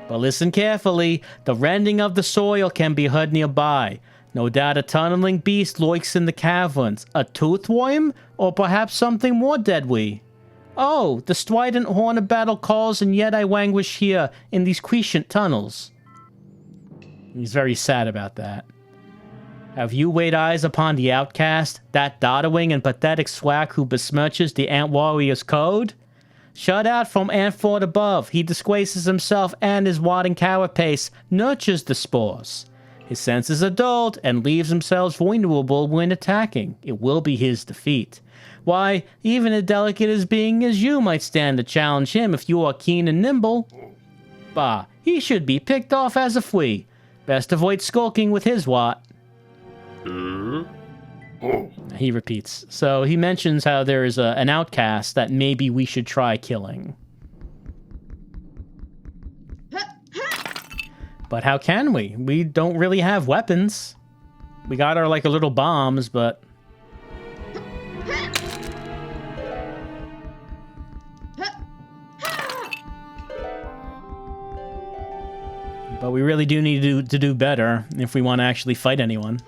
S1: But listen carefully, the rending of the soil can be heard nearby. No doubt a tunneling beast lurks in the caverns. A toothworm? Or perhaps something more deadly? Oh, the strident horn of battle calls, and yet I languish here in these quiescent tunnels. He's very sad about that. Have you laid eyes upon the outcast, that doddering and pathetic swag who besmirches the ant warrior's code? Shut out from Antfort above, he disgraces himself and his wadding carapace nurtures the spores. His senses are dulled and leaves themselves vulnerable when attacking. It will be his defeat. Why, even a delicate as being as you might stand to challenge him if you are keen and nimble. Bah, he should be picked off as a flea. Best avoid skulking with his wat. He repeats. So he mentions how there is an outcast that maybe we should try killing. But how can we? We don't really have weapons. We got our, like, little bombs, but... But we really do need to do better if we want to actually fight anyone.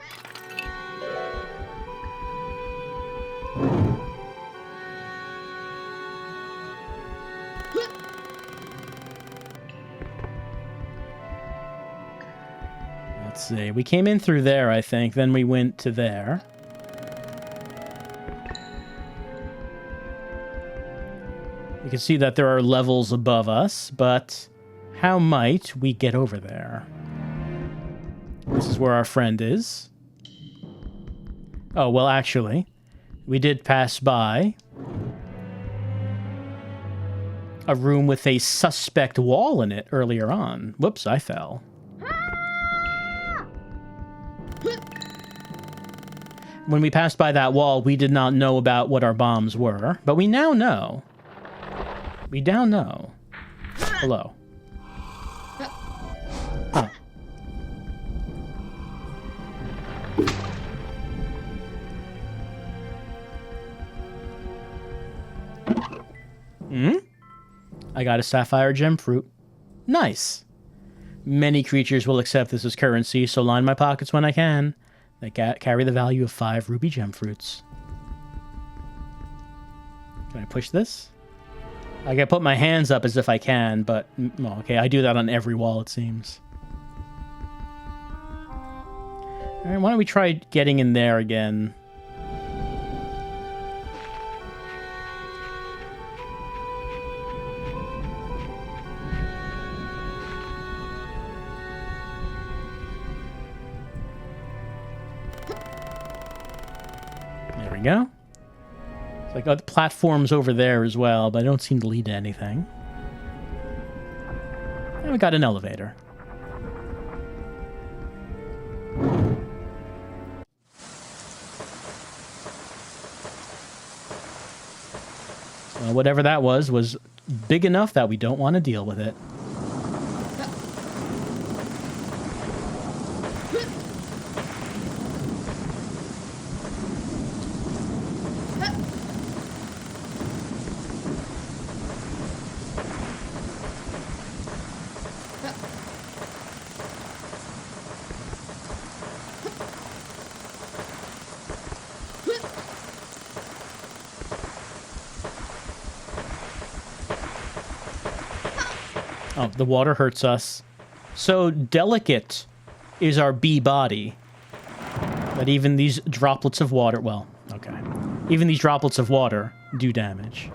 S1: Let's see. We came in through there, I think. Then we went to there. You can see that there are levels above us, but how might we get over there? This is where our friend is. Oh, well, actually, we did pass by a room with a suspect wall in it earlier on. Whoops, I fell. When we passed by that wall, we did not know about what our bombs were, but we now know. We now know. Hello. Huh. I got a sapphire gem fruit. Nice. Many creatures will accept this as currency, so line my pockets when I can. They carry the value of 5 ruby gem fruits. Can I push this? I can put my hands up as if I can, but... Well, okay, I do that on every wall, it seems. Alright, why don't we try getting in there again? There we go. It's like other platforms over there as well, but I don't seem to lead to anything. And we got an elevator. Well, whatever that was big enough that we don't want to deal with it. Oh, the water hurts us. So delicate is our bee body that even these droplets of water... Well, okay. Even these droplets of water do damage.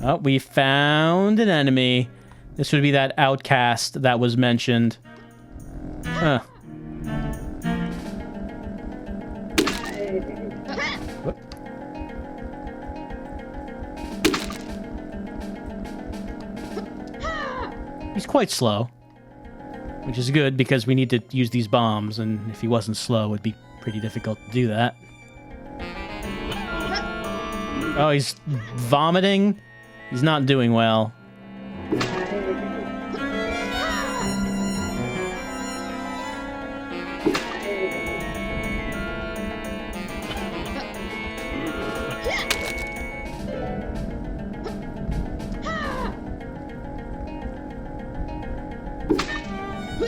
S1: Oh, we found an enemy. This would be that outcast that was mentioned. Huh. Whoop. He's quite slow, which is good because we need to use these bombs, and if he wasn't slow, it'd be pretty difficult to do that. Oh, he's vomiting. He's not doing well.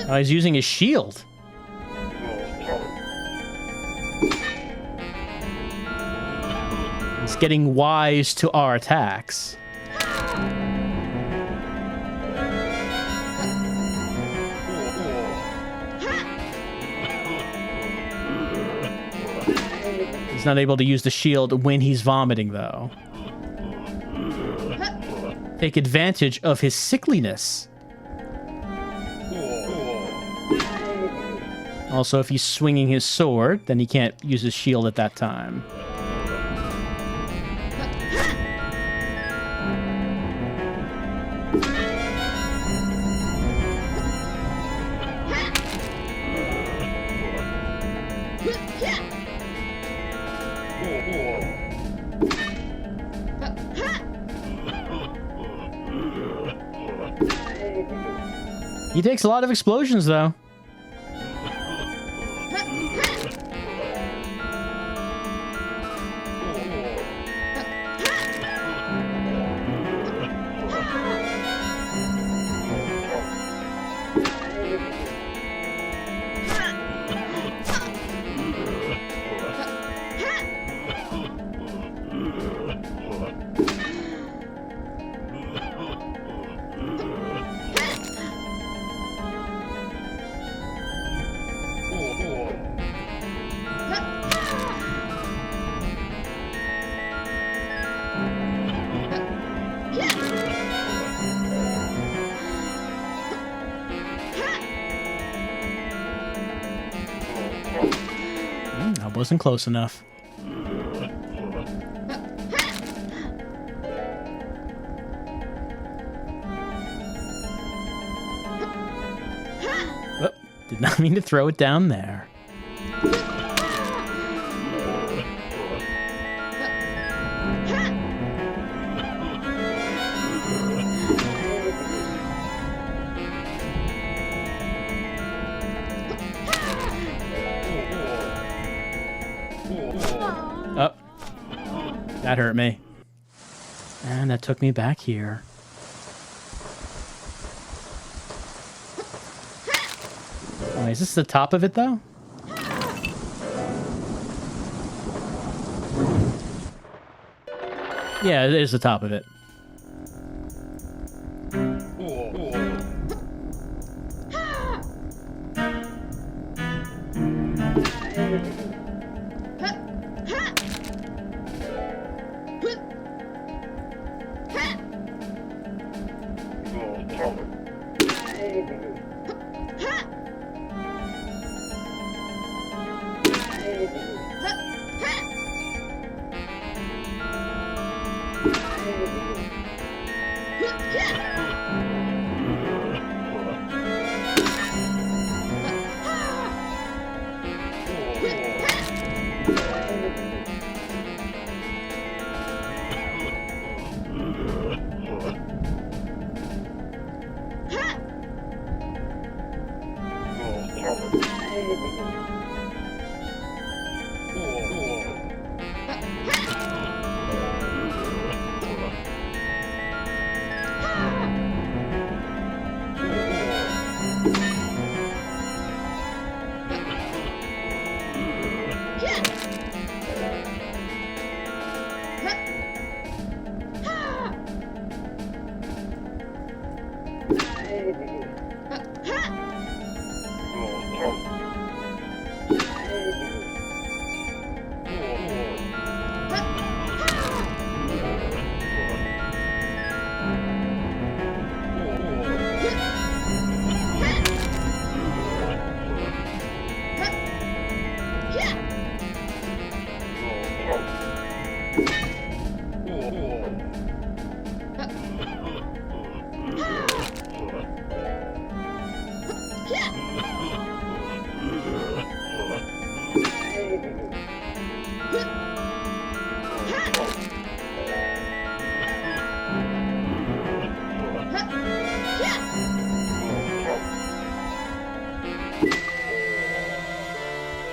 S1: Oh, he's using his shield. He's getting wise to our attacks. He's not able to use the shield when he's vomiting, though. Take advantage of his sickliness. Also, if he's swinging his sword, then he can't use his shield at that time. He takes a lot of explosions, though. Wasn't close enough. Oh, did not mean to throw it down there. Oh, that hurt me. And that took me back here. Oh, is this the top of it, though? Yeah, it is the top of it.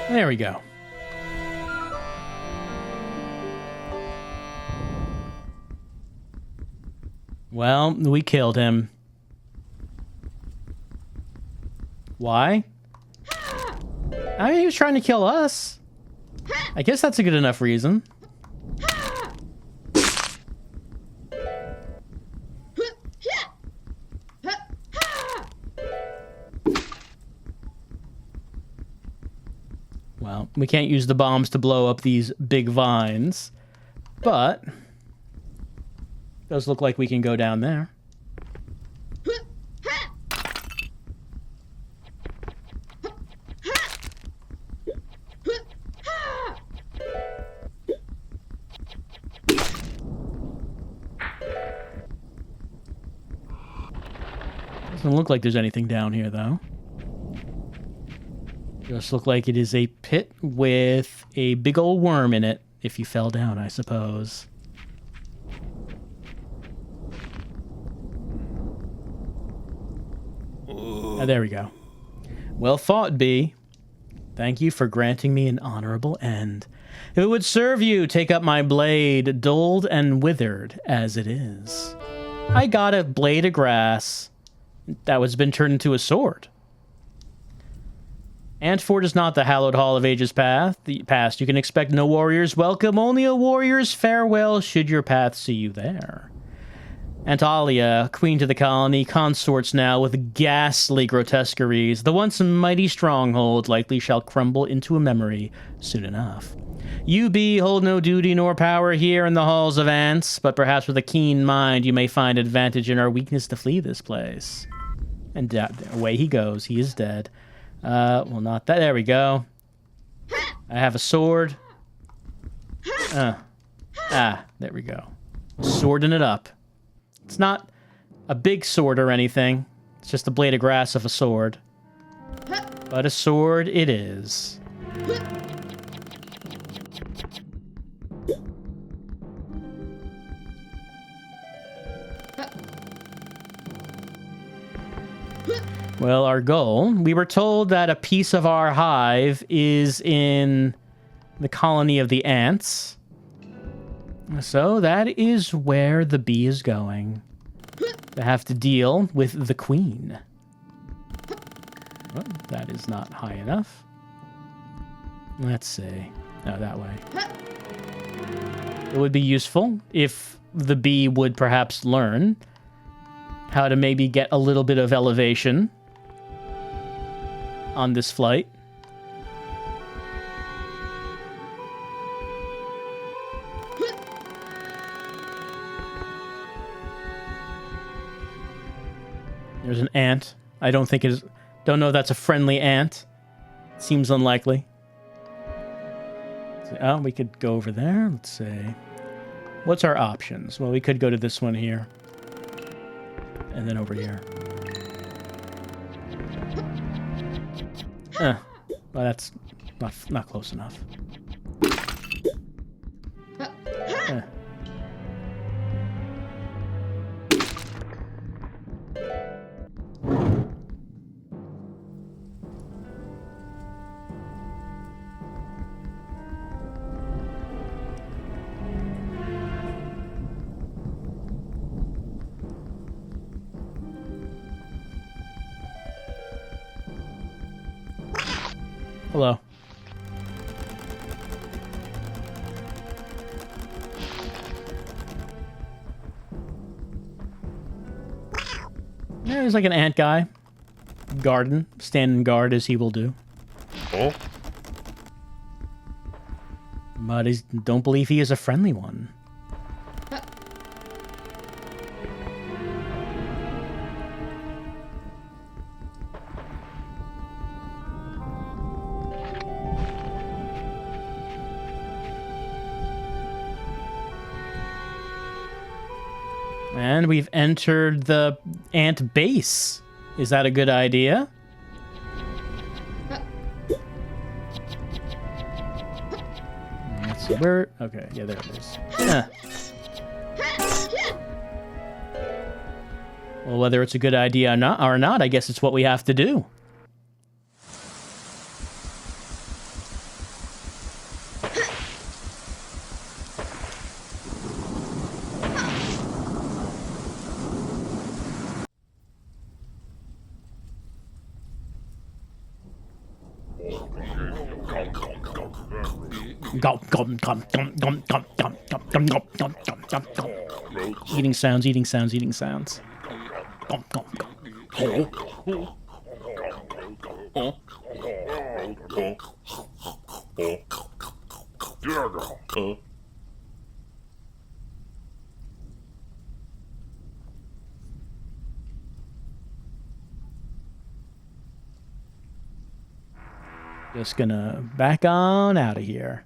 S1: There we go. Well, we killed him. Why? I mean, he was trying to kill us. I guess that's a good enough reason. Well, we can't use the bombs to blow up these big vines, but it does look like we can go down there. Doesn't look like there's anything down here, though. Just look like it is a pit with a big old worm in it, if you fell down, I suppose. Oh, there we go. Well fought, Bee. Thank you for granting me an honorable end. If it would serve you, take up my blade, dulled and withered as it is. I got a blade of grass that was been turned into a sword. Antford is not the hallowed hall of ages past. You can expect no warrior's welcome, only a warrior's farewell should your path see you there. Antalya, queen to the colony, consorts now with ghastly grotesqueries. The once mighty stronghold likely shall crumble into a memory soon enough. You, Bee, hold no duty nor power here in the halls of ants, but perhaps with a keen mind you may find advantage in our weakness to flee this place. And away he goes. He is dead. Well, not that. There we go. I have a sword. There we go. Swording it up. It's not a big sword or anything. It's just a blade of grass of a sword. But a sword it is. Well, our goal, we were told that a piece of our hive is in the colony of the ants. So that is where the bee is going. They have to deal with the queen. Well, that is not high enough. Let's see. No, that way. It would be useful if the bee would perhaps learn how to maybe get a little bit of elevation on this flight. There's an ant. I don't think it is. Don't know if that's a friendly ant. Seems unlikely. Oh, we could go over there. Let's see. What's our options? Well, we could go to this one here. And then over here. Well, that's not close enough. Hello. Yeah, there's like an ant guy. Garden. Stand guard as he will do.
S2: Oh.
S1: But I don't believe he is a friendly one. And we've entered the ant base. Is that a good idea? Let's see where. Okay, yeah, there it is. Well, whether it's a good idea or not, I guess it's what we have to do. Eating sounds, eating sounds, eating sounds. Just gonna back on out of here.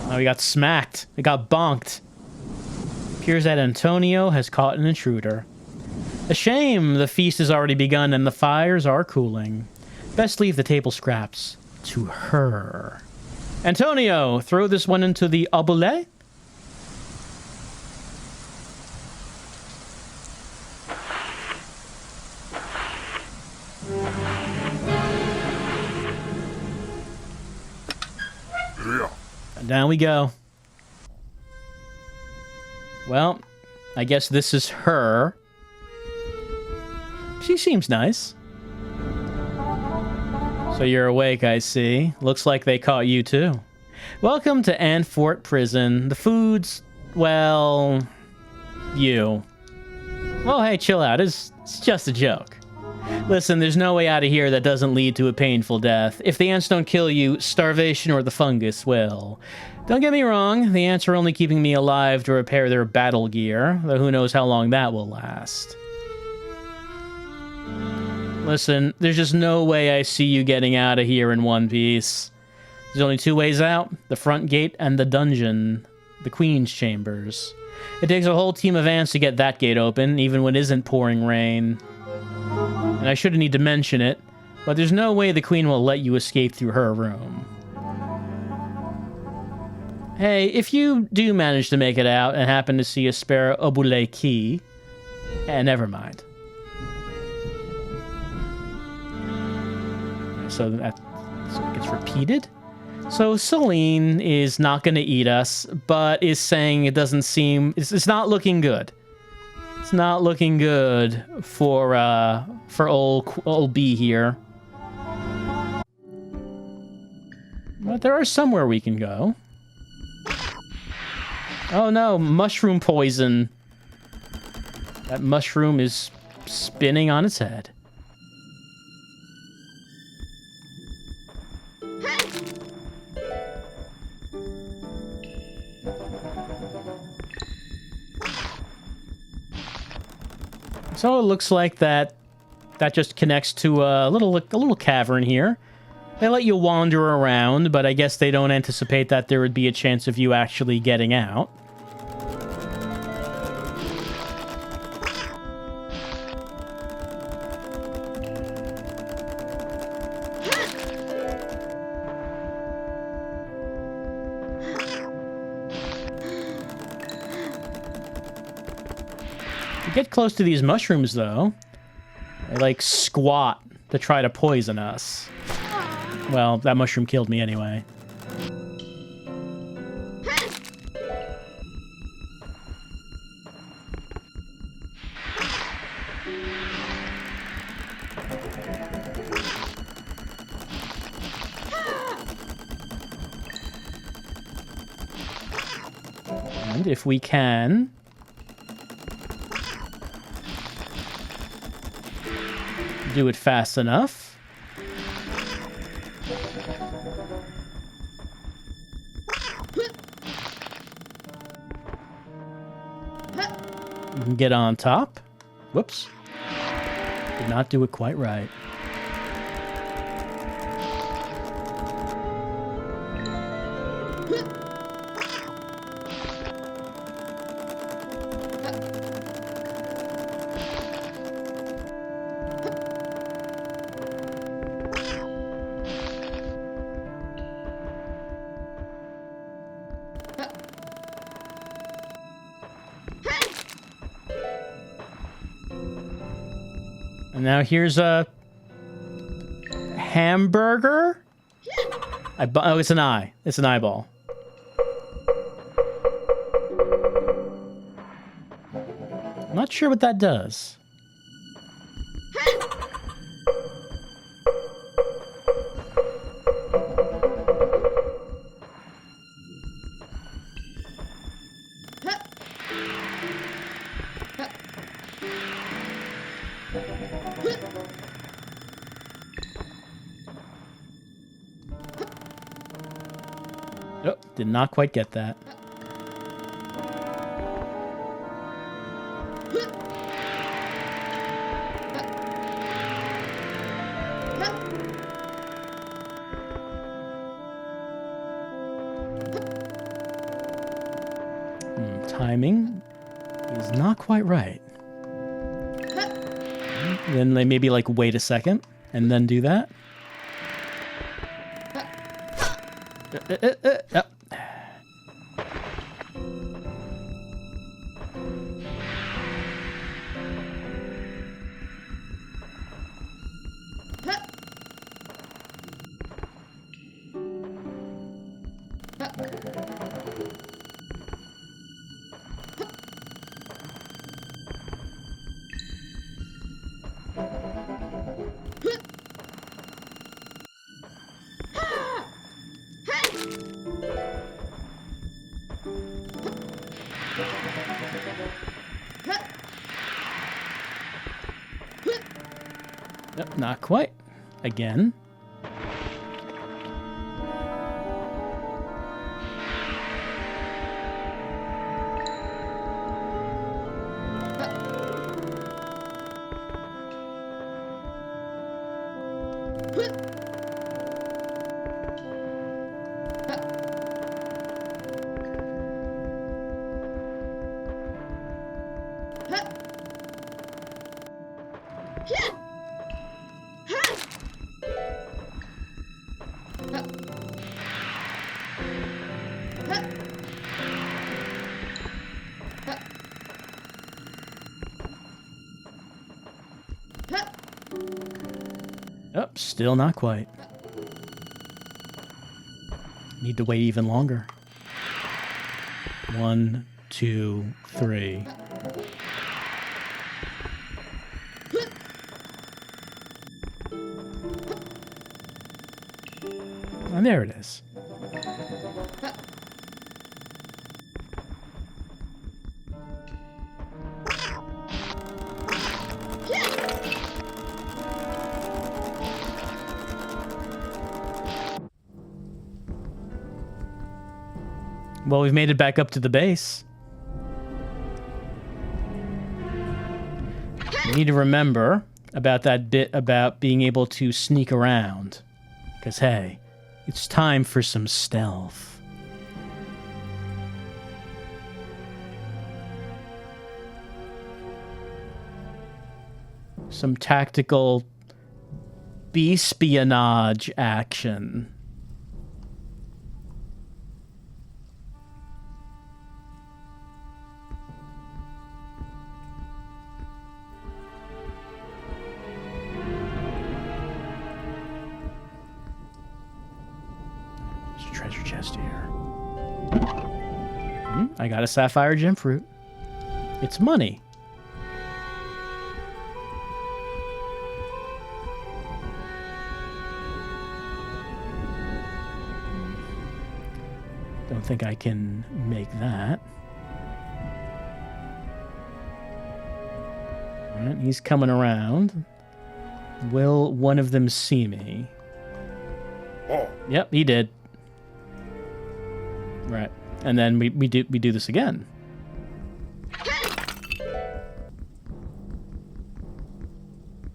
S1: Oh, we got smacked. We got bonked. Appears that Antonio has caught an intruder. A shame, the feast has already begun and the fires are cooling. Best leave the table scraps to her. Antonio, throw this one into the obolet. And down we go. Well, I guess this is her. She seems nice. So you're awake, I see. Looks like they caught you too. Welcome to Antfort Prison. The food's, well, you. Well, hey, chill out. It's just a joke. Listen, there's no way out of here that doesn't lead to a painful death. If the ants don't kill you, starvation or the fungus will. Don't get me wrong, the ants are only keeping me alive to repair their battle gear, though who knows how long that will last. Listen, there's just no way I see you getting out of here in one piece. There's only two ways out, the front gate and the dungeon, the Queen's Chambers. It takes a whole team of ants to get that gate open, even when it isn't pouring rain. And I shouldn't need to mention it, but there's no way the Queen will let you escape through her room. Hey, if you do manage to make it out and happen to see a spare obolet key, never mind. So that gets repeated. So Celine is not going to eat us, but is saying it doesn't seem... It's not looking good. It's not looking good for old B here. But there are somewhere we can go. Oh no, mushroom poison. That mushroom is spinning on its head. So it looks like that just connects to a little cavern here. They let you wander around, but I guess they don't anticipate that there would be a chance of you actually getting out. Get close to these mushrooms, though. They, like, squat to try to poison us. Well, that mushroom killed me anyway. And if we can... do it fast enough. You can get on top. Whoops. Did not do it quite right. And now here's a hamburger. Oh, it's an eye. It's an eyeball. not sure what that does. Oh, did not quite get that. Timing is not quite right. Then they maybe like wait a second and then do that. Yep. Yep, not quite. Again. Oh, still not quite. Need to wait even longer. 1, 2, 3. And there it is. Well, we've made it back up to the base. We need to remember about that bit about being able to sneak around. Because, hey, it's time for some stealth. Some tactical espionage action. Treasure chest here. I got a sapphire gem fruit. It's money. Don't think I can make that. All right, he's coming around. Will one of them see me? Oh. Yep, he did. Right, and then we do this again.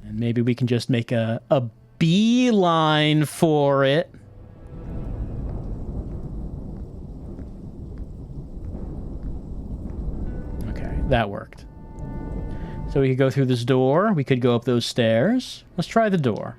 S1: And maybe we can just make a beeline for it. Okay, that worked. So we could go through this door. We could go up those stairs. Let's try the door.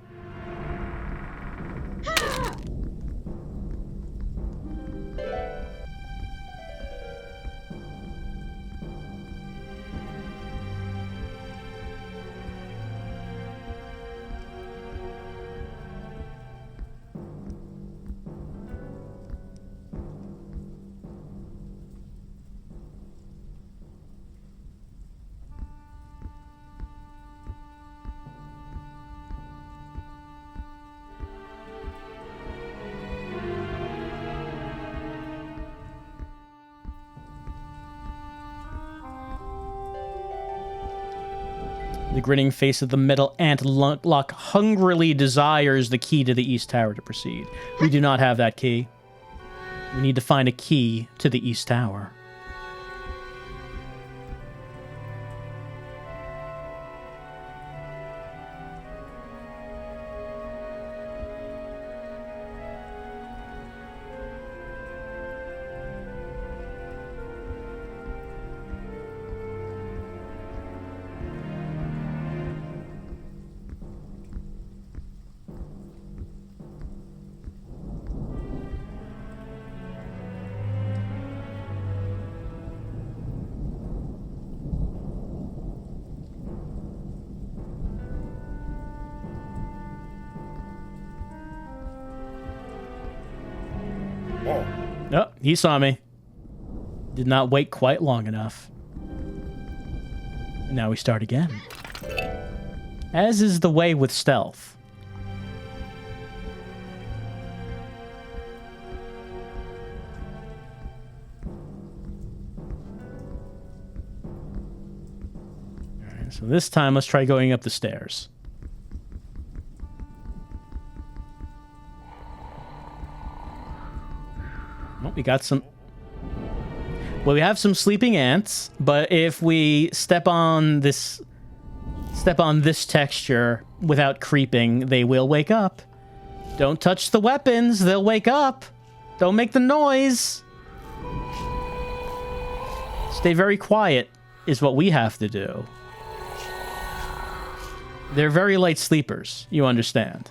S1: The grinning face of the metal ant lock hungrily desires the key to the East Tower to proceed. We do not have that key. We need to find a key to the East Tower. Oh, he saw me. Did not wait quite long enough. And now we start again. As is the way with stealth. Alright, so this time let's try going up the stairs. Well, we got some... Well, we have some sleeping ants, but if we step on this texture without creeping, they will wake up. Don't touch the weapons, they'll wake up. Don't make the noise. Stay very quiet is what we have to do. They're very light sleepers, you understand.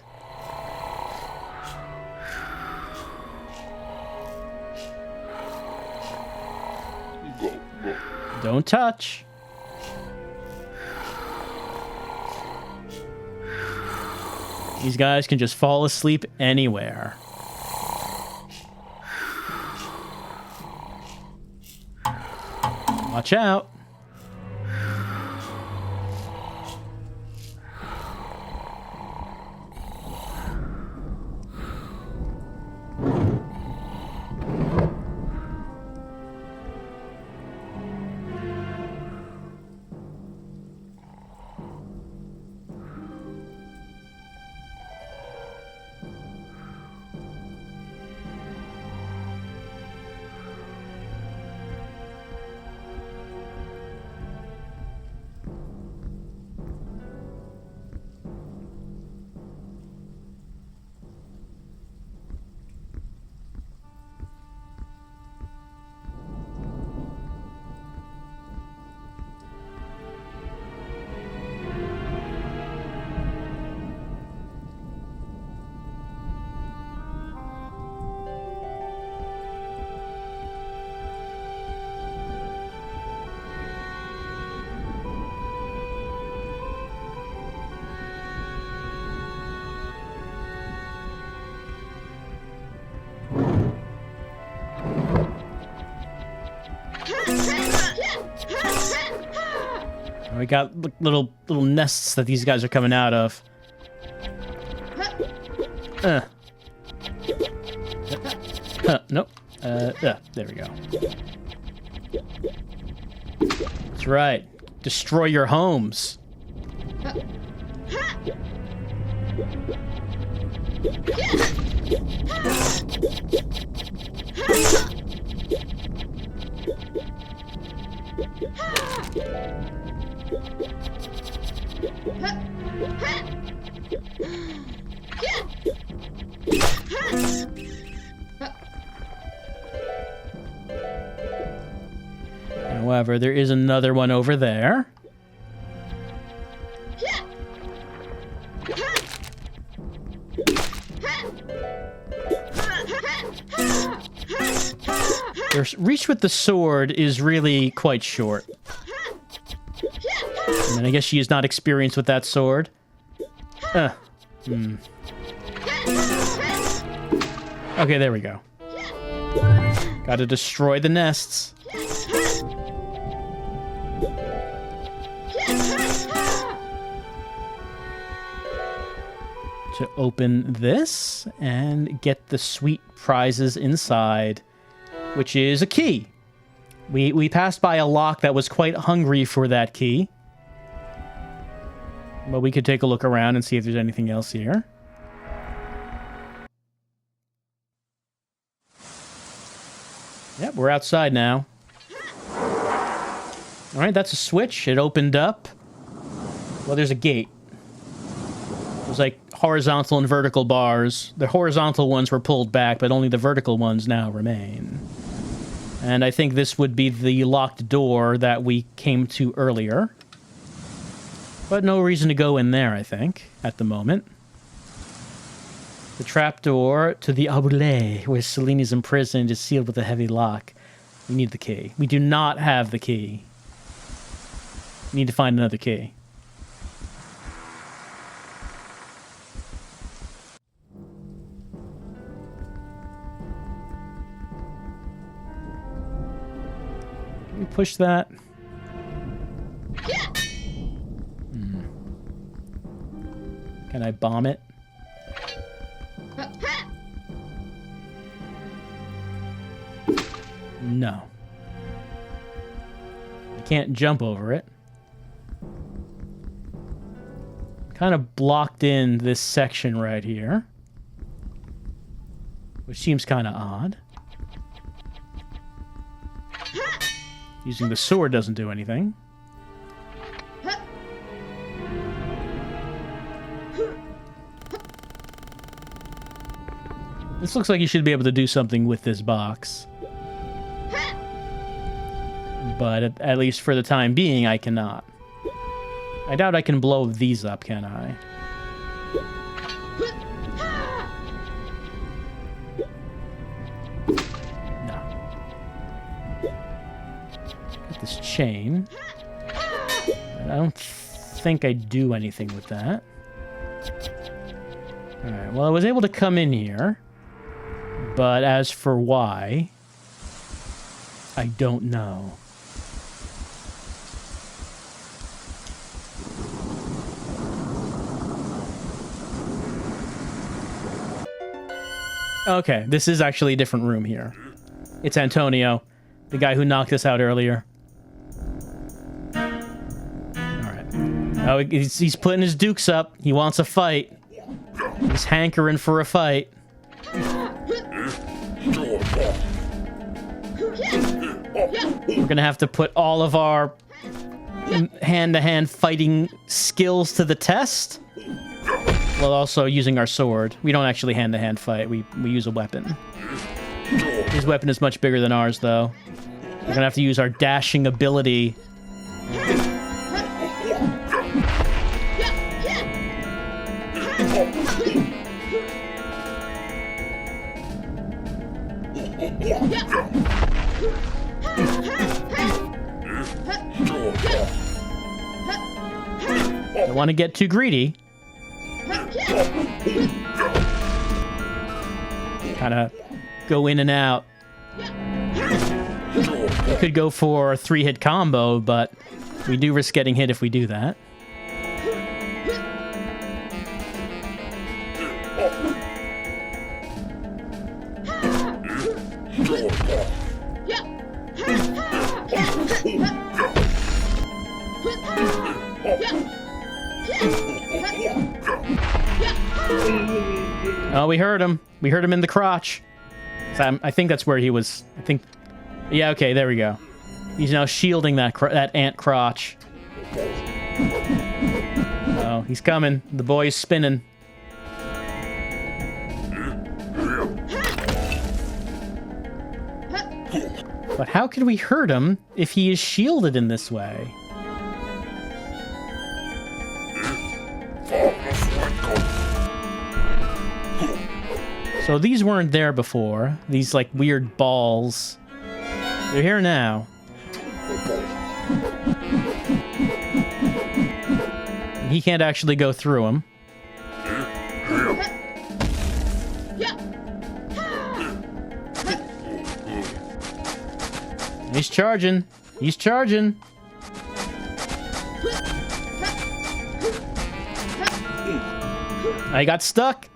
S1: Don't touch. These guys can just fall asleep anywhere. Watch out. We got little nests that these guys are coming out of. Nope. There we go. That's right. Destroy your homes. However, there is another one over there. Their reach with the sword is really quite short. And I guess she is not experienced with that sword. Okay, there we go. Gotta destroy the nests. To open this and get the sweet prizes inside, which is a key. We passed by a lock that was quite hungry for that key. But we could take a look around and see if there's anything else here. Yep, we're outside now. Alright, that's a switch. It opened up. Well, there's a gate. There's like horizontal and vertical bars. The horizontal ones were pulled back, but only the vertical ones now remain. And I think this would be the locked door that we came to earlier. But no reason to go in there, I think, at the moment. The trapdoor to the Aboulé, where Celine is imprisoned, is sealed with a heavy lock. We need the key. We do not have the key. We need to find another key. Can we push that? Can I bomb it? No. I can't jump over it. Kind of blocked in this section right here, which seems kind of odd. Using the sword doesn't do anything. This looks like you should be able to do something with this box. But at least for the time being, I cannot. I doubt I can blow these up, can I? No. Got this chain. But I don't think I do anything with that. Alright, well, I was able to come in here. But as for why, I don't know. Okay, this is actually a different room here. It's Antonio, the guy who knocked us out earlier. Alright. Oh, he's putting his dukes up. He wants a fight. He's hankering for a fight. We're gonna have to put all of our hand-to-hand fighting skills to the test. While also using our sword. We don't actually hand-to-hand fight. We use a weapon. His weapon is much bigger than ours, though. We're gonna have to use our dashing ability. Don't want to get too greedy. Kind of go in and out. We could go for a 3-hit combo, but we do risk getting hit if we do that. Oh, we heard him. We heard him in the crotch. So I think that's where he was. I think. Yeah, okay, there we go. He's now shielding that ant crotch. Oh, he's coming. The boy's spinning. But how could we hurt him if he is shielded in this way? So these weren't there before. These, like, weird balls. They're here now. He can't actually go through them. He's charging. He's charging. I got stuck.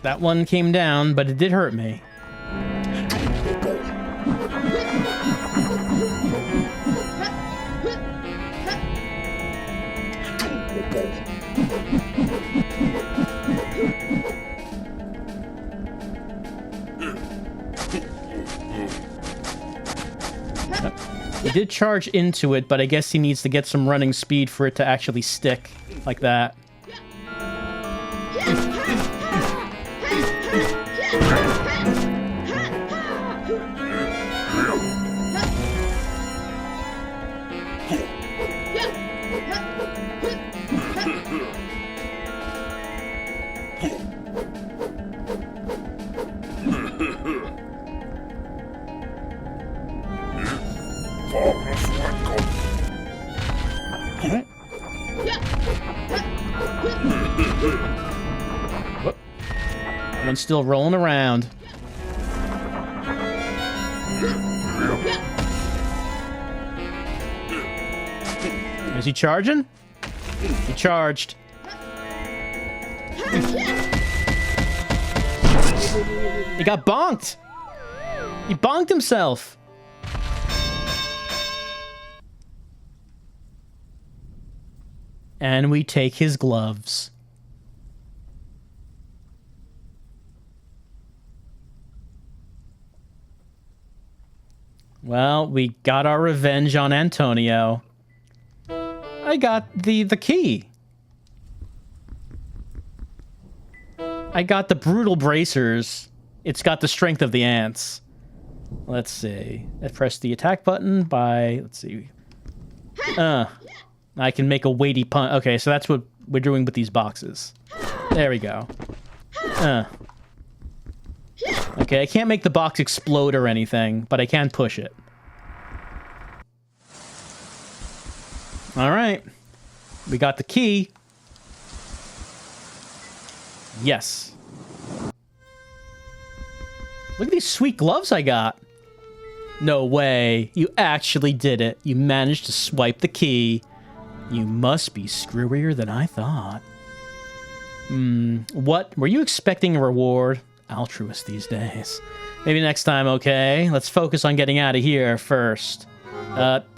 S1: That one came down, but it did hurt me. He did charge into it, but I guess he needs to get some running speed for it to actually stick like that. One's still rolling around. Is he charging? He charged. He got bonked. He bonked himself. And we take his gloves. Well, we got our revenge on Antonio. I got the key. I got the brutal bracers. It's got the strength of the ants. Let's see. I press the attack button by... Let's see. I can make a weighty punch. Okay, so that's what we're doing with these boxes. There we go. Okay, I can't make the box explode or anything, but I can push it. Alright. We got the key. Yes. Look at these sweet gloves I got. No way. You actually did it. You managed to swipe the key. You must be screwier than I thought. What? Were you expecting a reward? Altruist these days. Maybe next time, okay? Let's focus on getting out of here first.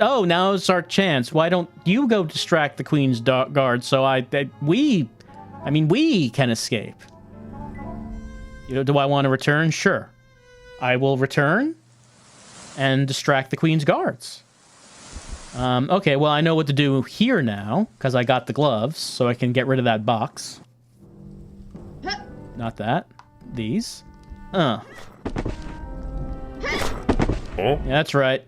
S1: Oh, now's our chance. Why don't you go distract the Queen's guard so we can escape. You know, do I want to return? Sure. I will return and distract the Queen's guards. Okay, well, I know what to do here now, because I got the gloves, so I can get rid of that box. Not that. These. Yeah, that's right.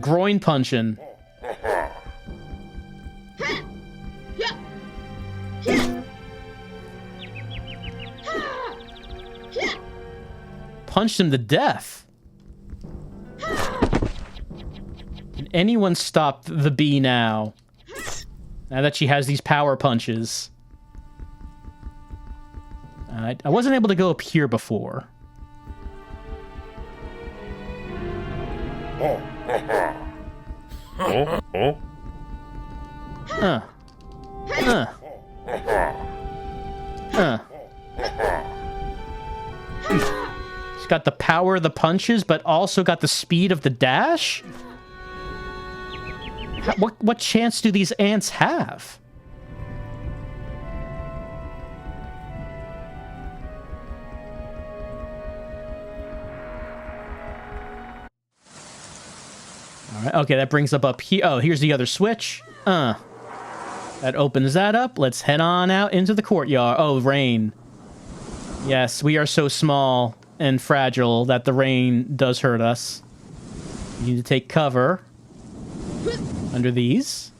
S1: Groin punching. Punched him to death. Can anyone stop the bee now? Now that she has these power punches. I wasn't able to go up here before. She's got the power of the punches, but also got the speed of the dash? What chance do these ants have? All right, okay, that brings up here. Oh, here's the other switch. That opens that up. Let's head on out into the courtyard. Oh, rain. Yes, we are so small and fragile that the rain does hurt us. You need to take cover under these.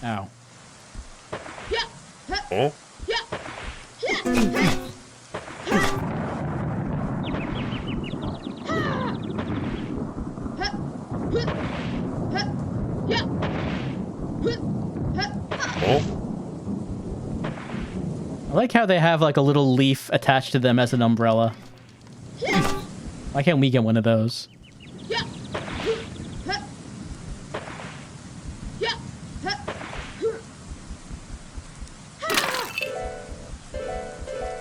S1: Ow.
S2: Oh?
S1: I like how they have like a little leaf attached to them as an umbrella. Why can't we get one of those?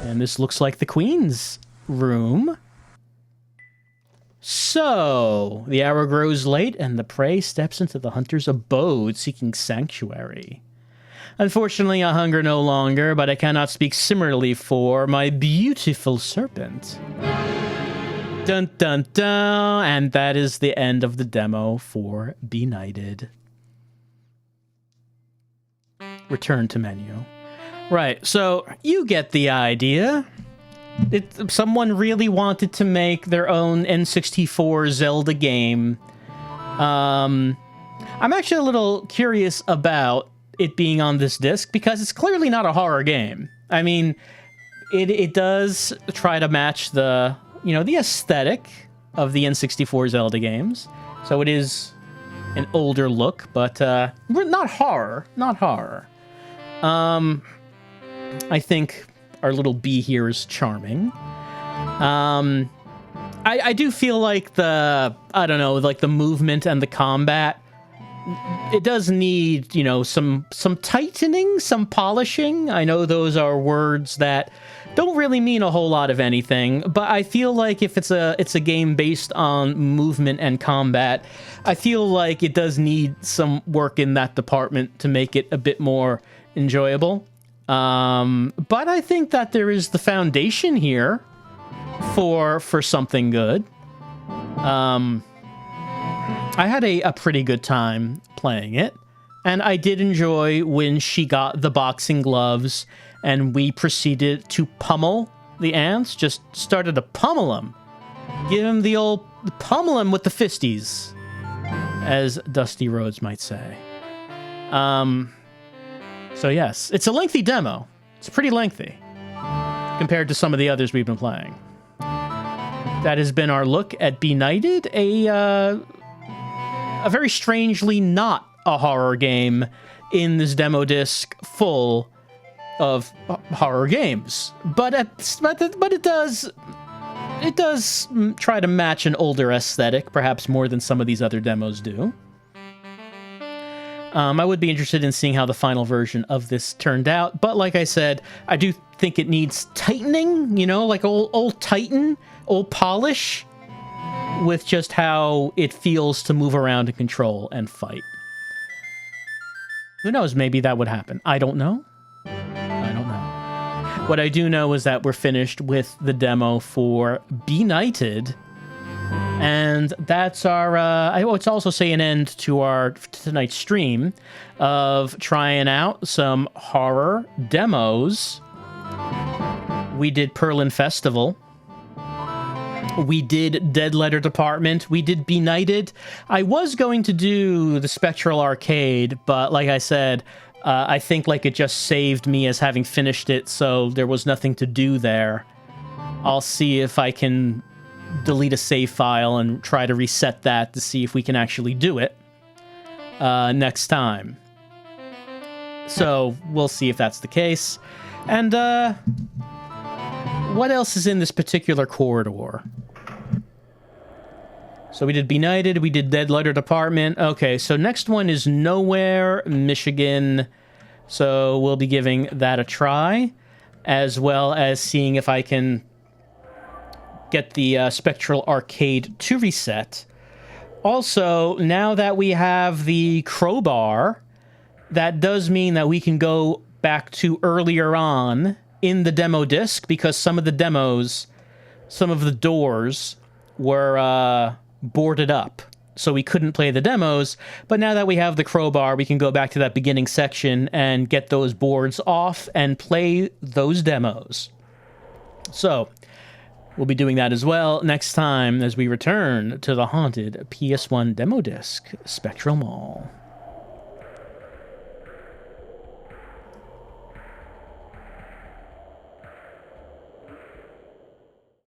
S1: And this looks like the Queen's room. So, the hour grows late and the prey steps into the hunter's abode seeking sanctuary. Unfortunately, I hunger no longer, but I cannot speak similarly for my beautiful serpent. Dun dun dun! And that is the end of the demo for Beeknighted. Return to menu. Right, so you get the idea. Someone really wanted to make their own N64 Zelda game. I'm actually a little curious about it being on this disc because it's clearly not a horror game. I mean, it does try to match the, the aesthetic of the N64 Zelda games. So it is an older look, but not horror. Not horror. I think our little bee here is charming. I do feel like the movement and the combat, it does need, some tightening, some polishing. I know those are words that don't really mean a whole lot of anything, but I feel like if it's a game based on movement and combat, I feel like it does need some work in that department to make it a bit more enjoyable. But I think that there is the foundation here for something good. I had a pretty good time playing it, and I did enjoy when she got the boxing gloves and we proceeded to pummel the ants. Just started to pummel them. Give him the old pummel him with the fisties, as Dusty Rhodes might say. So yes, it's a lengthy demo. It's pretty lengthy compared to some of the others we've been playing. That has been our look at Beeknighted, a very strangely not a horror game in this demo disc full of horror games. But it does try to match an older aesthetic, perhaps more than some of these other demos do. I would be interested in seeing how the final version of this turned out, but like I said, I do think it needs tightening, like old Titan, old polish, with just how it feels to move around and control and fight. Who knows, maybe that would happen. I don't know. What I do know is that we're finished with the demo for Beeknighted. And that's our, I would also say an end to our tonight's stream of trying out some horror demos. We did Perlin Festival. We did Dead Letter Department. We did Beeknighted. I was going to do the Spectral Arcade, but like I said, I think like it just saved me as having finished it, so there was nothing to do there. I'll see if I can delete a save file and try to reset that to see if we can actually do it next time. So we'll see if that's the case. And what else is in this particular corridor? So we did Beeknighted, we did Dead Letter Department. Okay, so next one is Nowhere, Michigan. So we'll be giving that a try, as well as seeing if I can get the Spectral Arcade to reset. Also, now that we have the crowbar, that does mean that we can go back to earlier on in the demo disc, because some of the demos, some of the doors were boarded up, so we couldn't play the demos. But now that we have the crowbar, we can go back to that beginning section and get those boards off and play those demos. So we'll be doing that as well next time as we return to the haunted PS1 demo disc, Spectral Mall.